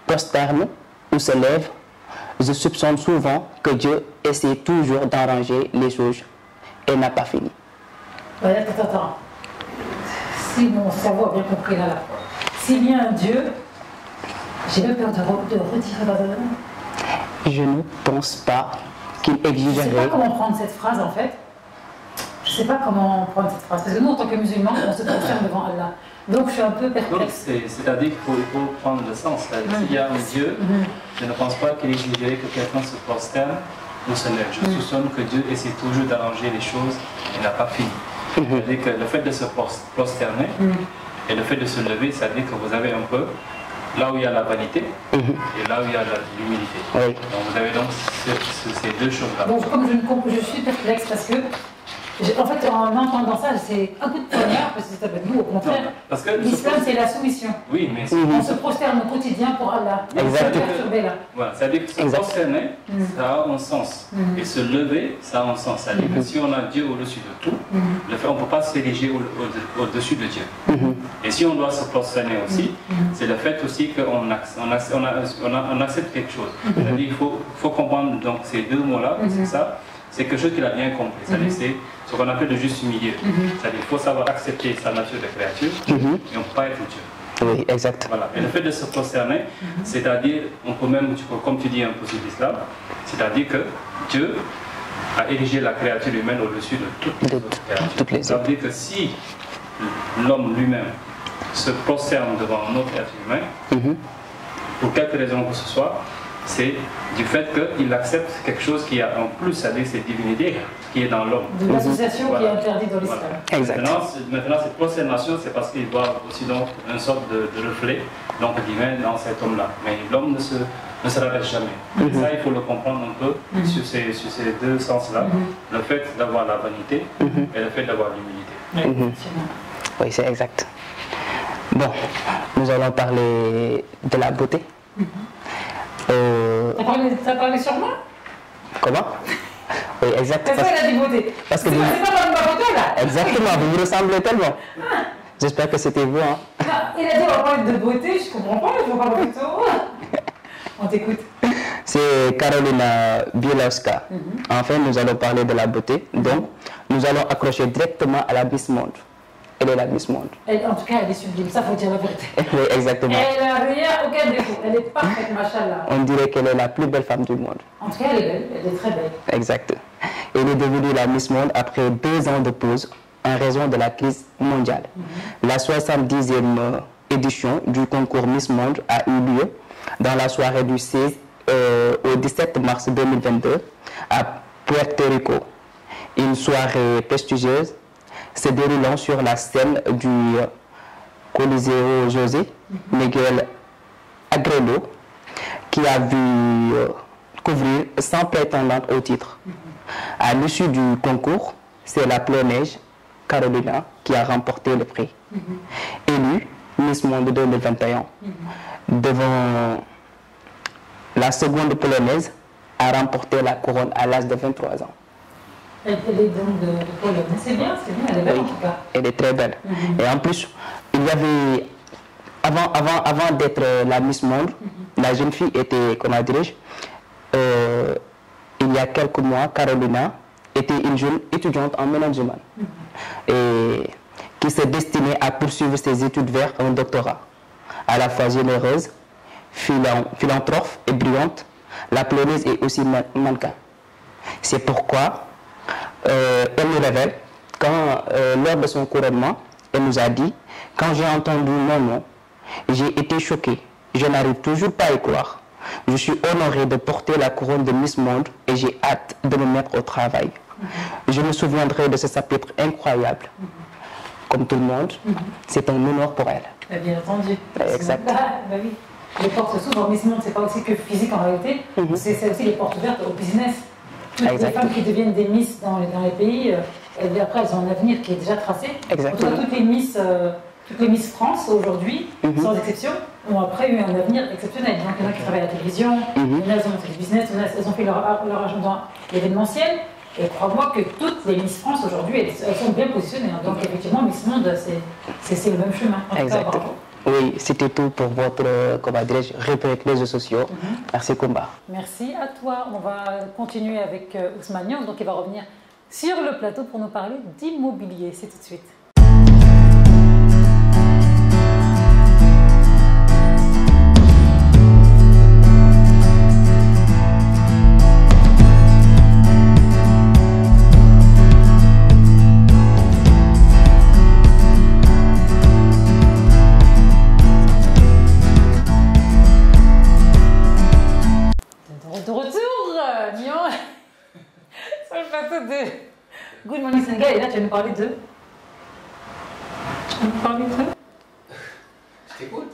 prosterne ou se lève. Je soupçonne souvent que Dieu essaie toujours d'arranger les choses et n'a pas fini. » Attends. Si mon cerveau a bien compris là, s'il y a un Dieu, J'ai même peur de retirer Badalona. Je ne pense pas qu'il exigerait... Je ne sais pas comment prendre cette phrase en fait. Je ne sais pas comment prendre cette phrase. Parce que nous, en tant que musulmans, on se prosterne devant Allah. Donc je suis un peu perplexe. C'est-à-dire qu'il faut prendre le sens. S'il y a un Dieu, je ne pense pas qu'il exigerait que quelqu'un se prosterne ou se lève. Je soupçonne que Dieu essaie toujours d'arranger les choses et n'a pas fini. C'est-à-dire que le fait de se prosterner et le fait de se lever, c'est-à-dire que vous avez un peu là où il y a la vanité et là où il y a l'humilité. Donc vous avez donc ces deux choses-là. Donc comme je suis perplexe parce que, en fait, en entendant ça, c'est un coup de poignard parce que nous, au contraire, l'islam c'est la soumission. Oui, mais on se prosterne au quotidien pour Allah. Exactement. Voilà, c'est-à-dire que se prosterner, ça a un sens. Et se lever, ça a un sens. C'est-à-dire que si on a Dieu au-dessus de tout, on ne peut pas s'ériger au-dessus de Dieu. Et si on doit se prosterner aussi, c'est le fait aussi qu'on accepte quelque chose. C'est-à-dire qu'il faut comprendre donc, ces deux mots-là, c'est ça. C'est quelque chose qu'il a bien compris. C'est-à-dire c'est ce qu'on appelle le juste milieu. C'est-à-dire qu'il faut savoir accepter sa nature de créature et on ne peut pas être Dieu. Oui, exact. Voilà. Et le fait de se prosterner, c'est-à-dire, on peut même, comme tu dis, imposer l'islam, c'est-à-dire que Dieu a érigé la créature humaine au-dessus de toutes les autres créatures. Ça veut dire que si l'homme lui-même se prosterne devant un autre être humain, pour quelque raison que ce soit, c'est du fait qu'il accepte quelque chose qui a en plus, c'est-à-dire cette divinité qui est dans l'homme. De l'association qui est interdite dans l'islam. Exact. Maintenant, cette prosternation, c'est parce qu'il voit aussi donc une sorte de reflet donc divin dans cet homme-là. Mais l'homme ne se rabaisse jamais. Et ça, il faut le comprendre un peu sur ces deux sens-là. Le fait d'avoir la vanité et le fait d'avoir l'humilité. Oui, c'est exact. Bon, nous allons parler de la beauté. T'as parlé sur moi? Comment? Oui, exactement. C'est ça, il a dit beauté. Parce que c'est pas ma photo là. Exactement, vous me ressemblez tellement. J'espère que c'était vous. Hein. Non, il a dit on va parler de beauté, je comprends pas, je vois pas la photo. On t'écoute. C'est Karolina Bielawska. Enfin, nous allons parler de la beauté. Donc, nous allons accrocher directement à la Miss Monde. Elle est la Miss Monde. En tout cas, elle est sublime, ça faut dire la vérité. Oui, exactement. Elle n'a rien, aucun défaut. Elle est parfaite, machallah. On dirait qu'elle est la plus belle femme du monde. En tout cas, elle est belle, elle est très belle. Exact. Elle est devenue la Miss Monde après 2 ans de pause en raison de la crise mondiale. La 70e édition du concours Miss Monde a eu lieu dans la soirée du 16 au 17 mars 2022 à Puerto Rico. Une soirée prestigieuse se déroulant sur la scène du Coliseo José Miguel Agrelo, qui a vu couvrir 100 prétendantes au titre. À l'issue du concours, c'est la polonaise Karolina qui a remporté le prix. Élue Miss Monde 2021, devant la seconde polonaise, a remporté la couronne à l'âge de 23 ans. Elle est donc de Pologne. C'est bien, elle est belle en tout cas. Elle est très belle. Et en plus, il y avait, avant d'être la Miss Monde, la jeune fille était, comment dirais-je, il y a quelques mois, Karolina était une jeune étudiante en management et qui se destinait à poursuivre ses études vers un doctorat. À la fois généreuse, philanthrope et brillante, la polonaise est aussi mannequin. C'est pourquoi elle nous révèle, lors de son couronnement, elle nous a dit, quand j'ai entendu mon nom, j'ai été choquée. Je n'arrive toujours pas à y croire. Je suis honorée de porter la couronne de Miss Monde et j'ai hâte de me mettre au travail. Je me souviendrai de ce chapitre incroyable. Comme tout le monde, c'est un honneur pour elle. Bien entendu. Exact. Bah oui. Les portes s'ouvrent, Miss Monde, c'est pas aussi que physique en réalité, c'est aussi les portes ouvertes au business. Toutes les femmes qui deviennent des Miss dans les pays, après elles ont un avenir qui est déjà tracé. Exactement. Toutes les Miss France aujourd'hui, sans exception, ont après eu un avenir exceptionnel. Donc il y en a qui travaillent à la télévision, il y en a qui ont fait du business, elles ont fait leur argent dans l'événementiel. Et crois-moi que toutes les Miss France aujourd'hui, elles sont bien positionnées. Donc effectivement, Miss Monde, c'est le même chemin. Exactement. Oui, c'était tout pour votre, comment dirais-je, rubrique réseaux sociaux. Merci Kumba. Merci à toi. On va continuer avec Ousmane Niang, donc il va revenir sur le plateau pour nous parler d'immobilier. C'est tout de suite. plateau de Good Morning Sénégal et là tu vas nous parler de... Tu vas nous parler de... Je t'écoute.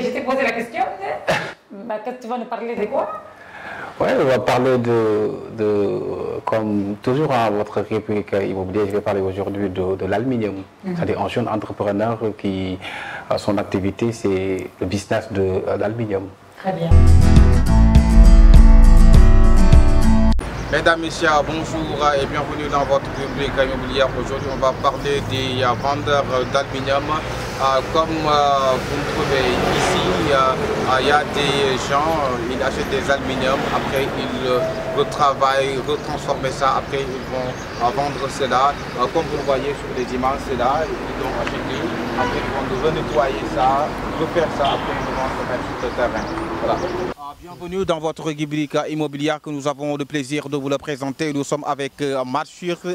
Je t'ai posé la question. Tu vas nous parler de quoi? Oui, on va parler comme toujours à votre république immobilière, je vais parler aujourd'hui de l'aluminium. C'est-à-dire un jeune entrepreneur qui, son activité, c'est le business de l'aluminium. Très bien. Mesdames, Messieurs, bonjour et bienvenue dans votre rubrique immobilière. Aujourd'hui, on va parler des vendeurs d'aluminium. Comme vous le trouvez ici, il y a des gens, ils achètent des aluminiums, après ils retravaillent, retransforment ça, après ils vont vendre cela. Comme vous le voyez sur les images, c'est là, ils l'ont acheté, après ils vont renettoyer ça, refaire ça, après ils vont se mettre sur le terrain. Voilà. Bienvenue dans votre rubrique immobilière que nous avons le plaisir de vous le présenter. Nous sommes avec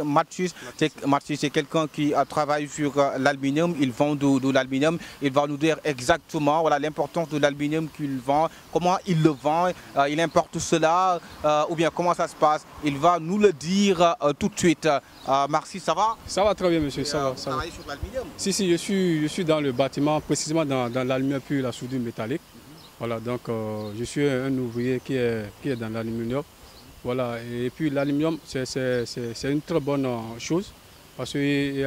Mathius. C'est quelqu'un qui travaille sur l'aluminium. Il vend de l'aluminium. Il va nous dire exactement l'importance de l'aluminium qu'il vend, comment il le vend, il importe cela ou bien comment ça se passe. Il va nous le dire tout de suite. Merci, ça va? Ça va très bien, monsieur. Ça va. Vous travaillez sur l'aluminium? Si, je suis dans le bâtiment, précisément dans l'aluminium puis la soudure métallique. Voilà, donc je suis un ouvrier qui est dans l'aluminium. Voilà, et puis l'aluminium, c'est une très bonne chose parce que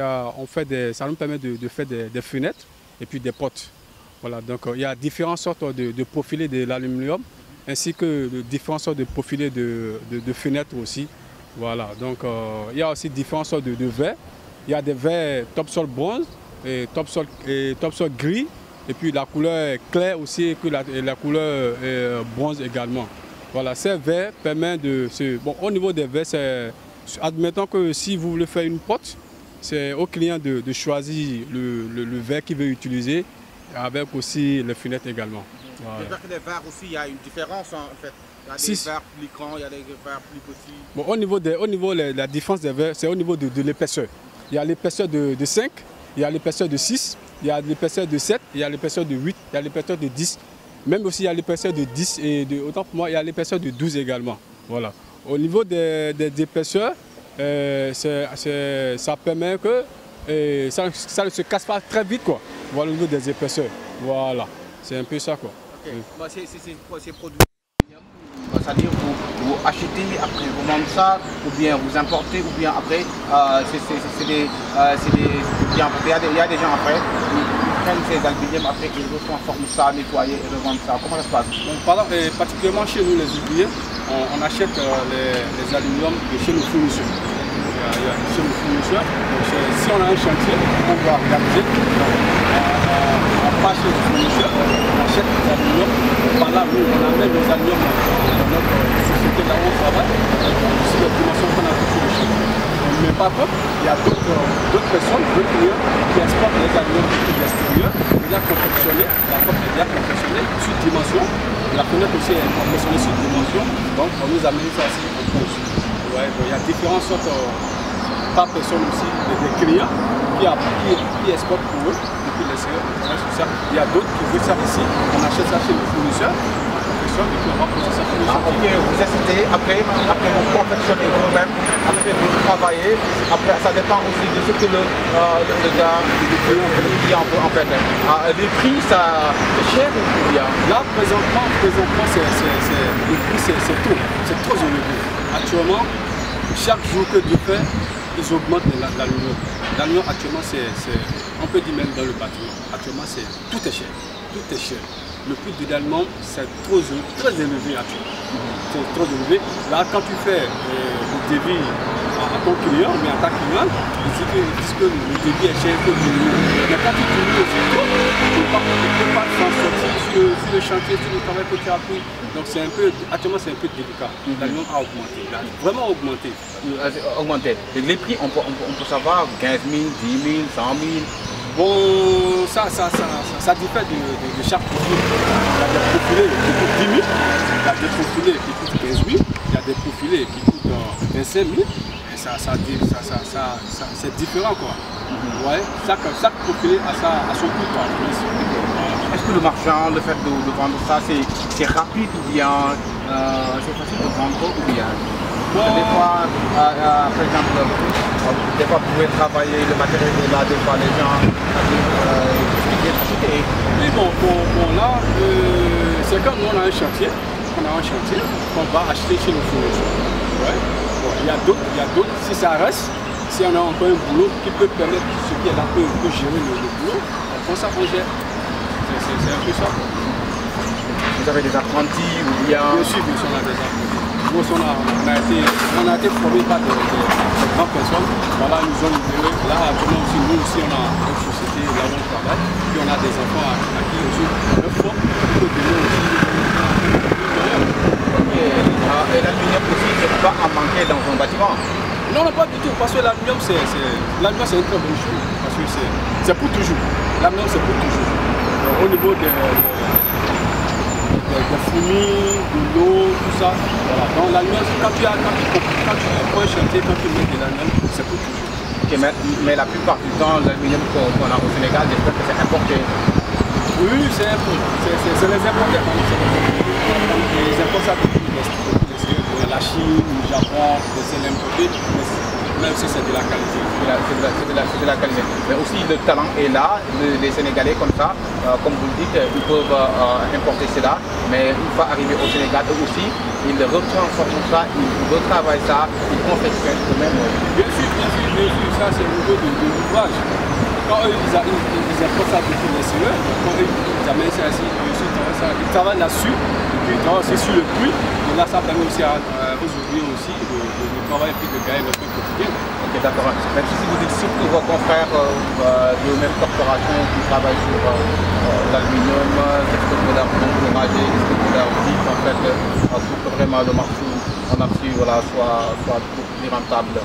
ça nous permet de faire des fenêtres et puis des portes. Voilà, donc il y a différentes sortes de profilés de l'aluminium ainsi que de différentes sortes de profilés de fenêtres aussi. Voilà, donc il y a aussi différentes sortes de verres. Il y a des verres topsol bronze et topsol gris. Et puis la couleur claire aussi et puis la couleur bronze également. Voilà, ces verres permettent de... Bon, au niveau des verres, admettons que si vous voulez faire une porte, c'est au client de choisir le verre qu'il veut utiliser, avec aussi les fenêtres également. Voilà. Les verres aussi, il y a une différence en fait. Il y a des verres plus grands, il y a des verres plus petits. Bon, au niveau de la différence des verres, c'est au niveau de l'épaisseur. Il y a l'épaisseur de 5, il y a l'épaisseur de 6, il y a l'épaisseur de 7, il y a l'épaisseur de 8, il y a l'épaisseur de 10. Même aussi, il y a l'épaisseur de 10 et autant pour moi, il y a l'épaisseur de 12 également. Voilà. Au niveau des épaisseurs, ça permet que ça ne se casse pas très vite, quoi. Voilà, au niveau des épaisseurs. Voilà. C'est un peu ça, quoi. Okay. Ces produits, c'est-à-dire vous achetez, après vous vendez ça, ou bien vous importez, ou bien après, il y a des gens après, ils prennent ces aluminiums, après ils retransforment ça, nettoyer et revendent ça. Comment ça se passe? Donc, particulièrement chez nous les ouvriers, on achète les aluminiums de chez nos fournisseurs. Chez nos fournisseurs, si on a un chantier, on doit organiser. On passe chez les fournisseurs, on achète les aluminiums. Par là, nous, on amène les aluminiums dans notre société là où on travaille. C'est la dimension qu'on a fait sur le champ. Mais par contre, il y a d'autres personnes, d'autres clients qui exportent les aluminiums de l'extérieur, déjà confectionnés, la porte est déjà confectionnée sur dimension. La fenêtre aussi est confectionnée sur dimension. Donc, on nous amène ça aussi en France. Ouais, il y a différentes sortes par personne aussi, des clients qui exportent pour eux. Il y a d'autres qui veulent ça ici, on achète ça chez les fournisseurs, Ok, vous achetez, après vous confectionnez vous-même, après vous travaillez, après ça dépend aussi de ce que le client veut en fait. Les prix, c'est cher ou bien? Là, présentement le prix c'est trop élevé. Actuellement, chaque jour que Dieu fait, ils augmentent l'aluminium. L'aluminium actuellement, on peut dire même dans le bâtiment, actuellement tout est cher. Tout est cher. Le prix de l'aluminium, c'est très élevé actuellement. C'est trop élevé. Là, quand tu fais le débit à ton client, mais à ta cliente, ils disent que le débit est cher, que mais quand tu diminues aussi trop, tu ne peux pas s'en sortir sur le chantier, sur le travail que tu as pris. Donc actuellement c'est un peu délicat. L'aluminium a augmenté, il a vraiment augmenté. Augmenté. Les prix, on peut savoir 15 000, 10 000, 100 000. Bon, ça diffère de chaque profil. Il y a des profilés qui coûtent 10 000, il y a des profilés qui coûtent 15 000, il y a des profilés qui coûtent 25 000. Et c'est différent, quoi. Ouais, chaque profilé a son coût, quoi. Est-ce que le marchand, le fait de vendre ça, c'est rapide ou bien c'est facile de vendre ou bien? Des fois, par exemple, des fois vous pouvez travailler, le matériel est là, des fois les gens mais bon là, c'est comme nous on a un chantier, qu'on va acheter chez le fournisseur. Ouais. Bon, il y a d'autres, si ça reste, si on a encore un boulot qui peut permettre ceux qui est là peut gérer le boulot, on ça on gère. C'est un peu ça. Vous avez des apprentis ou bien... Bien sûr, on a des apprentis. Nous, on a été formés par des grandes personnes. Voilà, nous ont libérés. Là, actuellement aussi, nous aussi, on a une société là où on travaille. Puis on a des enfants à qui aussi on forme. On peut donner aussi et l'aluminium aussi, ne peut pas en manquer dans un bâtiment. Non, pas du tout, parce que l'aluminium, c'est une très bonne chose. Parce que c'est pour toujours. L'aluminium, c'est pour toujours. Donc, au niveau des fourmis, de l'eau, tout ça. Voilà. Donc l'aluminium, quand tu prends un chantier, quand tu mets de l'aluminium, c'est pour toujours. Okay, mais la plupart du temps, l'aluminium qu'on a au Sénégal, j'espère que c'est importé. Oui, c'est importé. C'est les importés. Les importés, c'est la Chine, le Japon, c'est l'importé. Même si c'est de la qualité. C'est de la qualité. Mais aussi le talent est là, les Sénégalais comme ça, comme vous le dites, ils peuvent importer cela, mais une fois arrivés au Sénégal, eux aussi, ils retransforment ça, ils retravaillent ça, ils confectionnent eux-mêmes. Bien sûr, ça c'est au niveau de l'ouvrage. Quand eux, ils importent ça depuis les Sénégalais, quand eux, ils amènent ça ici, ils travaillent là-dessus, et puis ils travaillent aussi sur le prix, et là ça permet aussi aux ouvriers aussi de travailler et puis de gagner leur pain quotidien. Ok, d'accord. Même si vous dites surtout vos confrères de même corporation qui travaillent sur l'aluminium, qu'est-ce que vous leur encouragez, qu'est-ce que vous leur dites en fait pour que vraiment le marché en acier soit beaucoup plus rentable?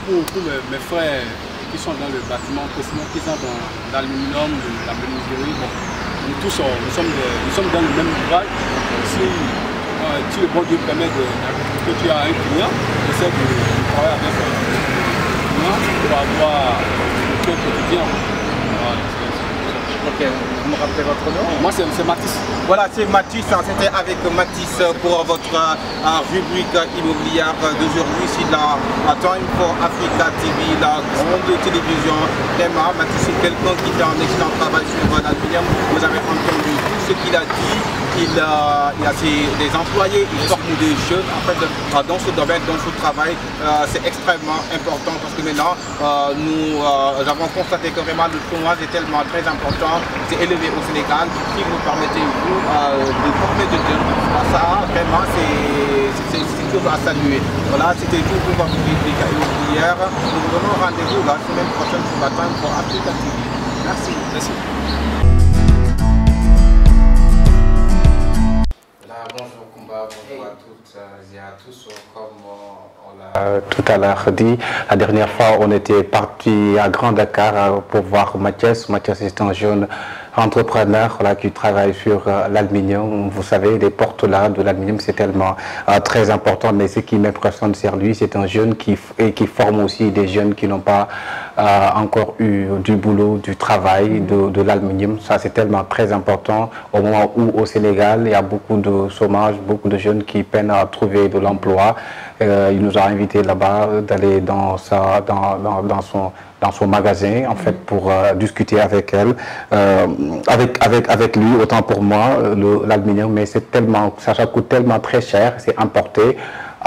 Pour mes frères qui sont dans le bâtiment, qui sont dans l'aluminium, la menuiserie, bon, nous tous nous sommes dans le même ouvrage. Si le bon Dieu permet que tu as un client, essaie de travailler avec un client pour avoir le pain quotidien. Ok, vous me rappelez votre nom? Moi c'est Mathis. Voilà, c'est Mathis, c'était avec Mathis pour votre rubrique immobilière d'aujourd'hui ici dans Time for Africa TV, la grande télévision. Vraiment, Mathis c'est quelqu'un qui fait un excellent travail sur l'aluminium. Vous avez entendu tout ce qu'il a dit. Il a des employés, il forme des jeunes en fait, dans ce domaine, dans ce travail. C'est extrêmement important parce que maintenant, nous avons constaté que vraiment le chômage est tellement très important, c'est élevé au Sénégal. Si vous permettez vous de former des jeunes, ça vraiment c'est quelque chose à saluer. Voilà, c'était tout pour votre rubrique immobilière. Nous vous donnons rendez-vous la semaine prochaine sur la Time for Africa TV. Merci. Merci. Bonjour Kumba, bonjour à toutes et à tous. Comme on l'a tout à l'heure dit, la dernière fois on était parti à Grand Dakar pour voir Mathias. Mathias est un jeune entrepreneur qui travaille sur l'aluminium. Vous savez, les portes là de l'aluminium c'est tellement très important, mais ce qui m'impressionne sur lui, c'est un jeune qui forme aussi des jeunes qui n'ont pas encore eu du boulot, du travail, de l'aluminium. Ça c'est tellement très important au moment où au Sénégal il y a beaucoup de chômage, beaucoup de jeunes qui peinent à trouver de l'emploi. Il nous a invités là-bas d'aller dans son magasin en fait pour discuter avec elle, avec lui, autant pour moi l'aluminium, mais c'est tellement, ça coûte tellement très cher, c'est importé.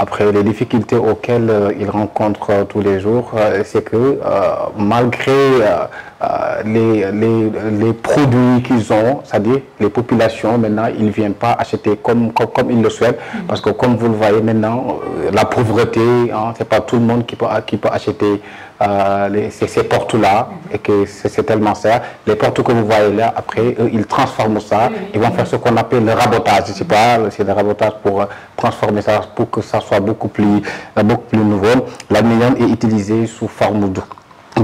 Après, les difficultés auxquelles ils rencontrent tous les jours, c'est que malgré les produits qu'ils ont, c'est-à-dire les populations, maintenant, ils ne viennent pas acheter comme ils le souhaitent. Parce que comme vous le voyez maintenant, la pauvreté, hein, ce n'est pas tout le monde qui peut acheter ces portes-là, et que c'est tellement ça. Les portes que vous voyez là, après, eux, ils transforment ça, ils vont faire ce qu'on appelle le rabotage. Je sais pas, c'est le rabotage pour transformer ça, pour que ça soit beaucoup plus nouveau. L'aluminium est utilisé sous forme de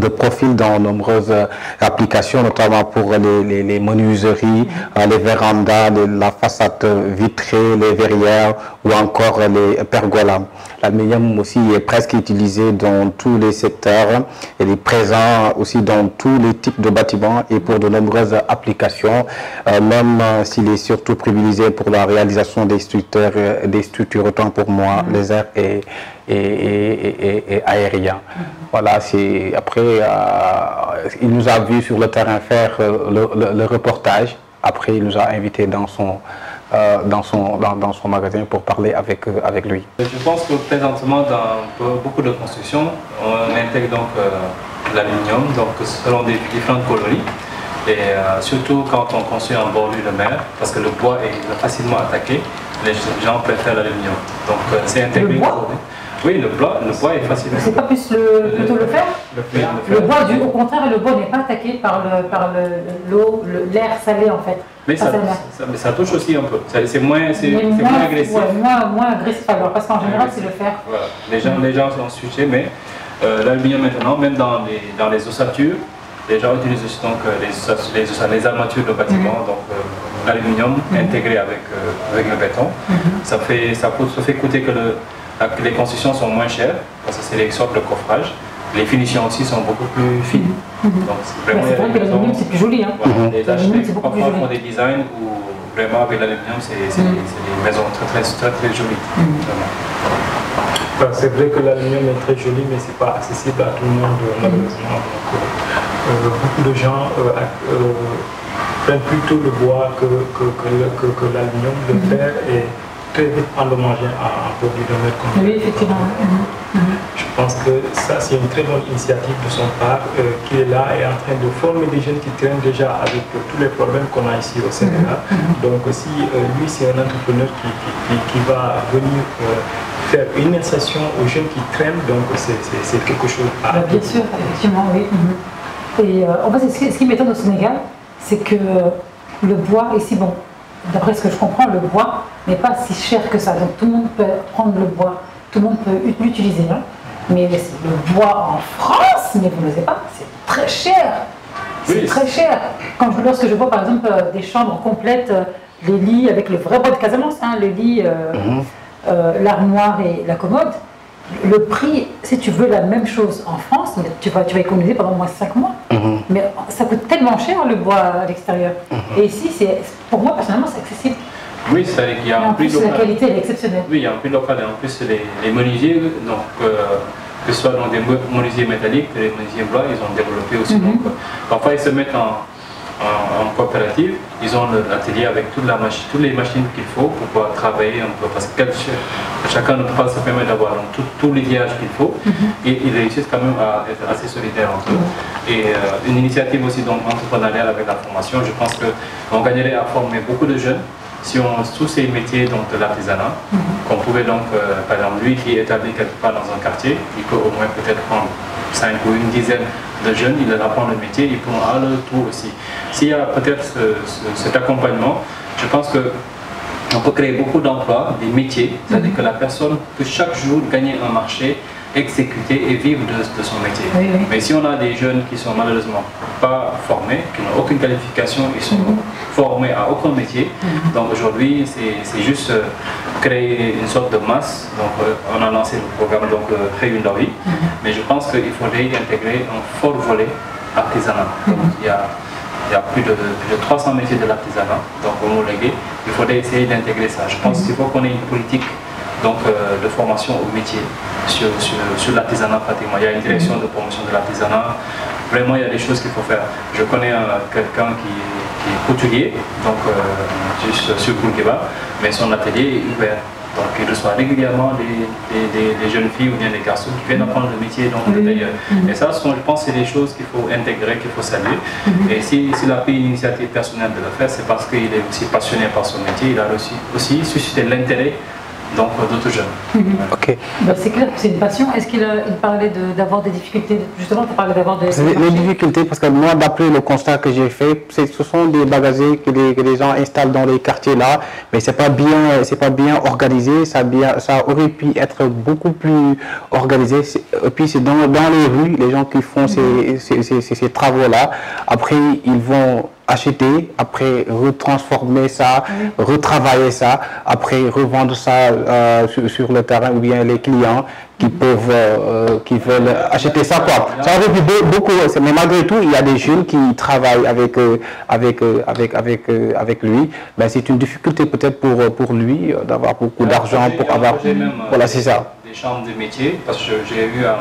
profil dans nombreuses applications, notamment pour les menuiseries, les vérandas, la façade vitrée, les verrières ou encore les pergolas. L'aluminium aussi est presque utilisé dans tous les secteurs. Il est présent aussi dans tous les types de bâtiments et pour de nombreuses applications, même s'il est surtout privilégié pour la réalisation des structures autant pour moi, les airs et aériens. Voilà, après, il nous a vu sur le terrain faire le reportage. Après, il nous a invités dans son magasin pour parler avec lui. Je pense que présentement, dans beaucoup de constructions, on intègre donc l'aluminium, donc selon des différentes coloris. Et surtout quand on construit en bordure de mer, parce que le bois est facilement attaqué, les gens préfèrent l'aluminium. Donc c'est intégré. Le bois? Oui, le bois est facilement. C'est pas plus plutôt le fer? Le bois, au contraire, le bois n'est pas attaqué par l'air salé en fait. Mais ça touche aussi un peu. C'est moins agressif. Ouais, moins agressif alors, parce qu'en général c'est le fer. Voilà. Les gens sont switchés, mais l'aluminium maintenant, même dans les ossature, les gens utilisent aussi donc les armatures de bâtiments, donc l'aluminium intégré avec le béton. Ça fait coûter que les constructions sont moins chères, parce que c'est les sortes de coffrage. Les finitions aussi sont beaucoup plus fines. Donc c'est vrai que l'aluminium c'est plus joli. Hein. Voilà, les architectes parfois font des designs où vraiment avec l'aluminium c'est des maisons très jolies. C'est vrai que l'aluminium est très joli, mais ce n'est pas accessible à tout le monde malheureusement. Donc, beaucoup de gens prennent plutôt le bois que l'aluminium. Le fer est très vite endommagé en produit de mer. Oui, effectivement. Je pense que ça, c'est une très bonne initiative de son part, qui est là et en train de former des jeunes qui traînent déjà avec tous les problèmes qu'on a ici au Sénégal. Donc si lui, c'est un entrepreneur qui va venir faire une insertion aux jeunes qui traînent, donc c'est quelque chose à... Bien sûr, effectivement, oui. Et en fait, ce qui m'étonne au Sénégal, c'est que le bois, ici, bon, d'après ce que je comprends, le bois n'est pas si cher que ça. Donc tout le monde peut prendre le bois, tout le monde peut l'utiliser. Hein. Mais le bois en France, mais vous ne le savez pas, c'est très cher. C'est très cher. Lorsque je vois par exemple des chambres complètes, les lits avec le vrai bois de Casamance, hein, le lit, l'armoire et la commode, le prix, si tu veux la même chose en France, tu vas économiser pendant au moins 5 mois. Mais ça coûte tellement cher le bois à l'extérieur. Et ici, pour moi personnellement, c'est accessible. Oui, c'est-à-dire qu'il y a en plus la qualité elle est exceptionnelle. Oui, il y a un prix local et en plus les menuisiers, donc, que ce soit dans des menuisiers métalliques, les menuisiers bois, ils ont développé aussi. Donc, parfois ils se mettent en coopérative, ils ont l'atelier avec toutes les machines qu'il faut pour pouvoir travailler un peu, parce que chacun ne peut pas se permettre d'avoir tout l'aiguillage qu'il faut, et ils réussissent quand même à être assez solidaires entre eux. Et une initiative aussi donc entrepreneuriale avec la formation, je pense qu'on gagnerait à former beaucoup de jeunes si on tous ces métiers donc, de l'artisanat, qu'on pouvait donc, par exemple, lui qui est établi quelque part dans un quartier, il peut au moins peut-être prendre 5 ou une dizaine de jeunes, il leur apprend le métier, ils pourront à leur tour aussi. S'il y a peut-être cet accompagnement, je pense qu'on peut créer beaucoup d'emplois, des métiers, c'est-à-dire que la personne peut chaque jour gagner un marché, exécuter et vivre de son métier. Mais si on a des jeunes qui sont malheureusement pas formés, qui n'ont aucune qualification, ils sont formés à aucun métier, donc aujourd'hui c'est juste créer une sorte de masse. Donc on a lancé le programme donc Créer une vie, mais je pense qu'il faudrait intégrer un fort volet artisanat. Donc, il y a plus de 300 métiers de l'artisanat, donc homologués. Il faudrait essayer d'intégrer ça. Je pense qu'il faut qu'on ait une politique donc, de formation au métier sur l'artisanat pratiquement. Il y a une direction de promotion de l'artisanat. Vraiment, il y a des choses qu'il faut faire. Je connais quelqu'un qui est couturier, donc juste sur Bourguiba, mais son atelier est ouvert. Donc il reçoit régulièrement des jeunes filles ou bien des garçons qui viennent apprendre le métier de tailleur. Et ça, je pense que c'est des choses qu'il faut intégrer, qu'il faut saluer. Et s'il a pris une initiative personnelle de le faire, c'est parce qu'il est aussi passionné par son métier. Il a aussi suscité l'intérêt donc d'autres jeunes. Ok. C'est clair que c'est une passion. Est-ce qu'il parlait d'avoir des difficultés? Justement, tu parlais d'avoir des... Les difficultés, parce que moi, d'après le constat que j'ai fait, ce sont des magasins que les gens installent dans les quartiers là, mais c'est pas bien organisé. Ça aurait pu être beaucoup plus organisé. Et puis c'est dans les rues, les gens qui font ces travaux là. Après, ils vont acheter, après retransformer ça, retravailler ça, après revendre ça sur le terrain ou bien bien les clients qui peuvent, qui veulent acheter ça, quoi. Ça aurait pu beaucoup, mais malgré tout, il y a des jeunes qui travaillent avec lui. Ben, c'est une difficulté peut-être pour lui d'avoir beaucoup d'argent pour avoir. Voilà, c'est ça. Des chambres de métiers, parce que j'ai eu à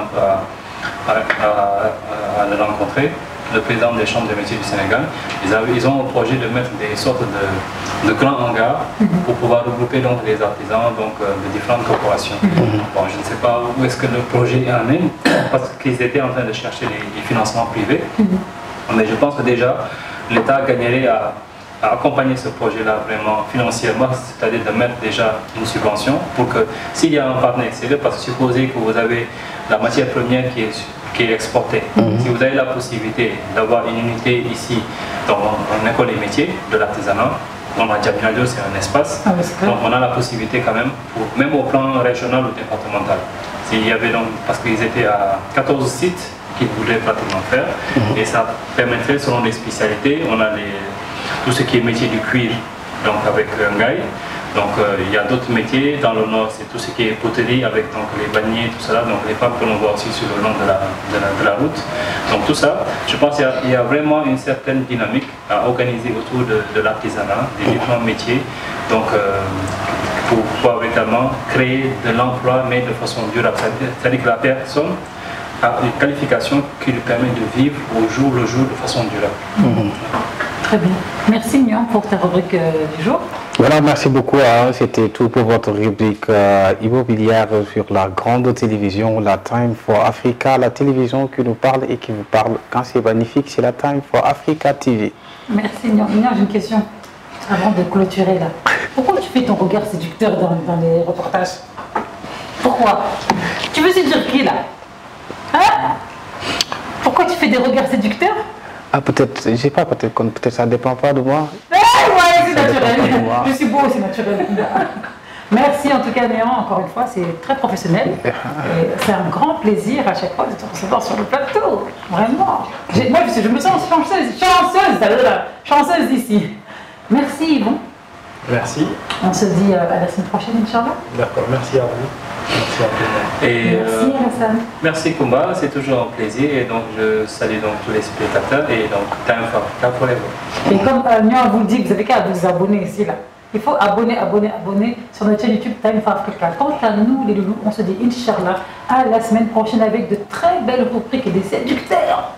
le rencontrer, le président des chambres de métiers du Sénégal. Ils ont un projet de mettre des sortes de grands hangars pour pouvoir regrouper donc les artisans donc, de différentes corporations. Bon, je ne sais pas où est-ce que le projet en est, parce qu'ils étaient en train de chercher les financements privés. Mais je pense que déjà, l'État gagnerait à accompagner ce projet-là vraiment financièrement, c'est-à-dire de mettre déjà une subvention pour que s'il y a un partenaire extérieur, parce que supposez que vous avez la matière première qui est exportée. Si vous avez la possibilité d'avoir une unité ici dans une école des métiers de l'artisanat, on a Diamniadio, c'est un espace, donc on a la possibilité quand même, même au plan régional ou départemental. S'il y avait donc, parce qu'ils étaient à 14 sites qu'ils voulaient pratiquement faire, et ça permettrait selon les spécialités, on a tout ce qui est métier du cuir, donc avec Ngaï. Donc il y a d'autres métiers, dans le nord c'est tout ce qui est poterie avec donc, les banniers, tout ça, donc les femmes que l'on voit aussi sur le long de la route. Donc tout ça, je pense qu'il y a vraiment une certaine dynamique à organiser autour de l'artisanat, des différents métiers, donc pour pouvoir véritablement créer de l'emploi mais de façon durable. C'est-à-dire que la personne a une qualification qui lui permet de vivre au jour le jour de façon durable. Très bien. Merci Mian pour ta rubrique du jour. Voilà, merci beaucoup. C'était tout pour votre rubrique immobilière sur la grande télévision, la Time for Africa, la télévision qui nous parle et qui vous parle quand c'est magnifique, c'est la Time for Africa TV. Merci Mian. Mian, j'ai une question avant de clôturer là. Pourquoi tu fais ton regard séducteur dans les reportages? Pourquoi? Tu veux séduire qui là? Hein? Pourquoi tu fais des regards séducteurs? Ah, peut-être, je sais pas, peut-être ça dépend pas de moi. Ouais, c'est naturel. Je suis beau, c'est naturel. Merci en tout cas, Néant, encore une fois, c'est très professionnel. C'est un grand plaisir à chaque fois de te recevoir sur le plateau. Vraiment. Moi, je me sens chanceuse ici. Merci Yvon. Merci. On se dit à la semaine prochaine, Inch'Allah. D'accord, merci à vous. Merci à tout le monde. Et, merci Hassan. Merci Kumba, c'est toujours un plaisir et donc je salue donc tous les spectateurs et donc Time for Africa forever. Et comme Nian vous le dit, vous avez qu'à vous abonner ici là. Il faut abonner sur notre chaîne YouTube Time for Africa. Quant à nous les loulous, on se dit Inch'Allah à la semaine prochaine avec de très belles rubriques et des séducteurs.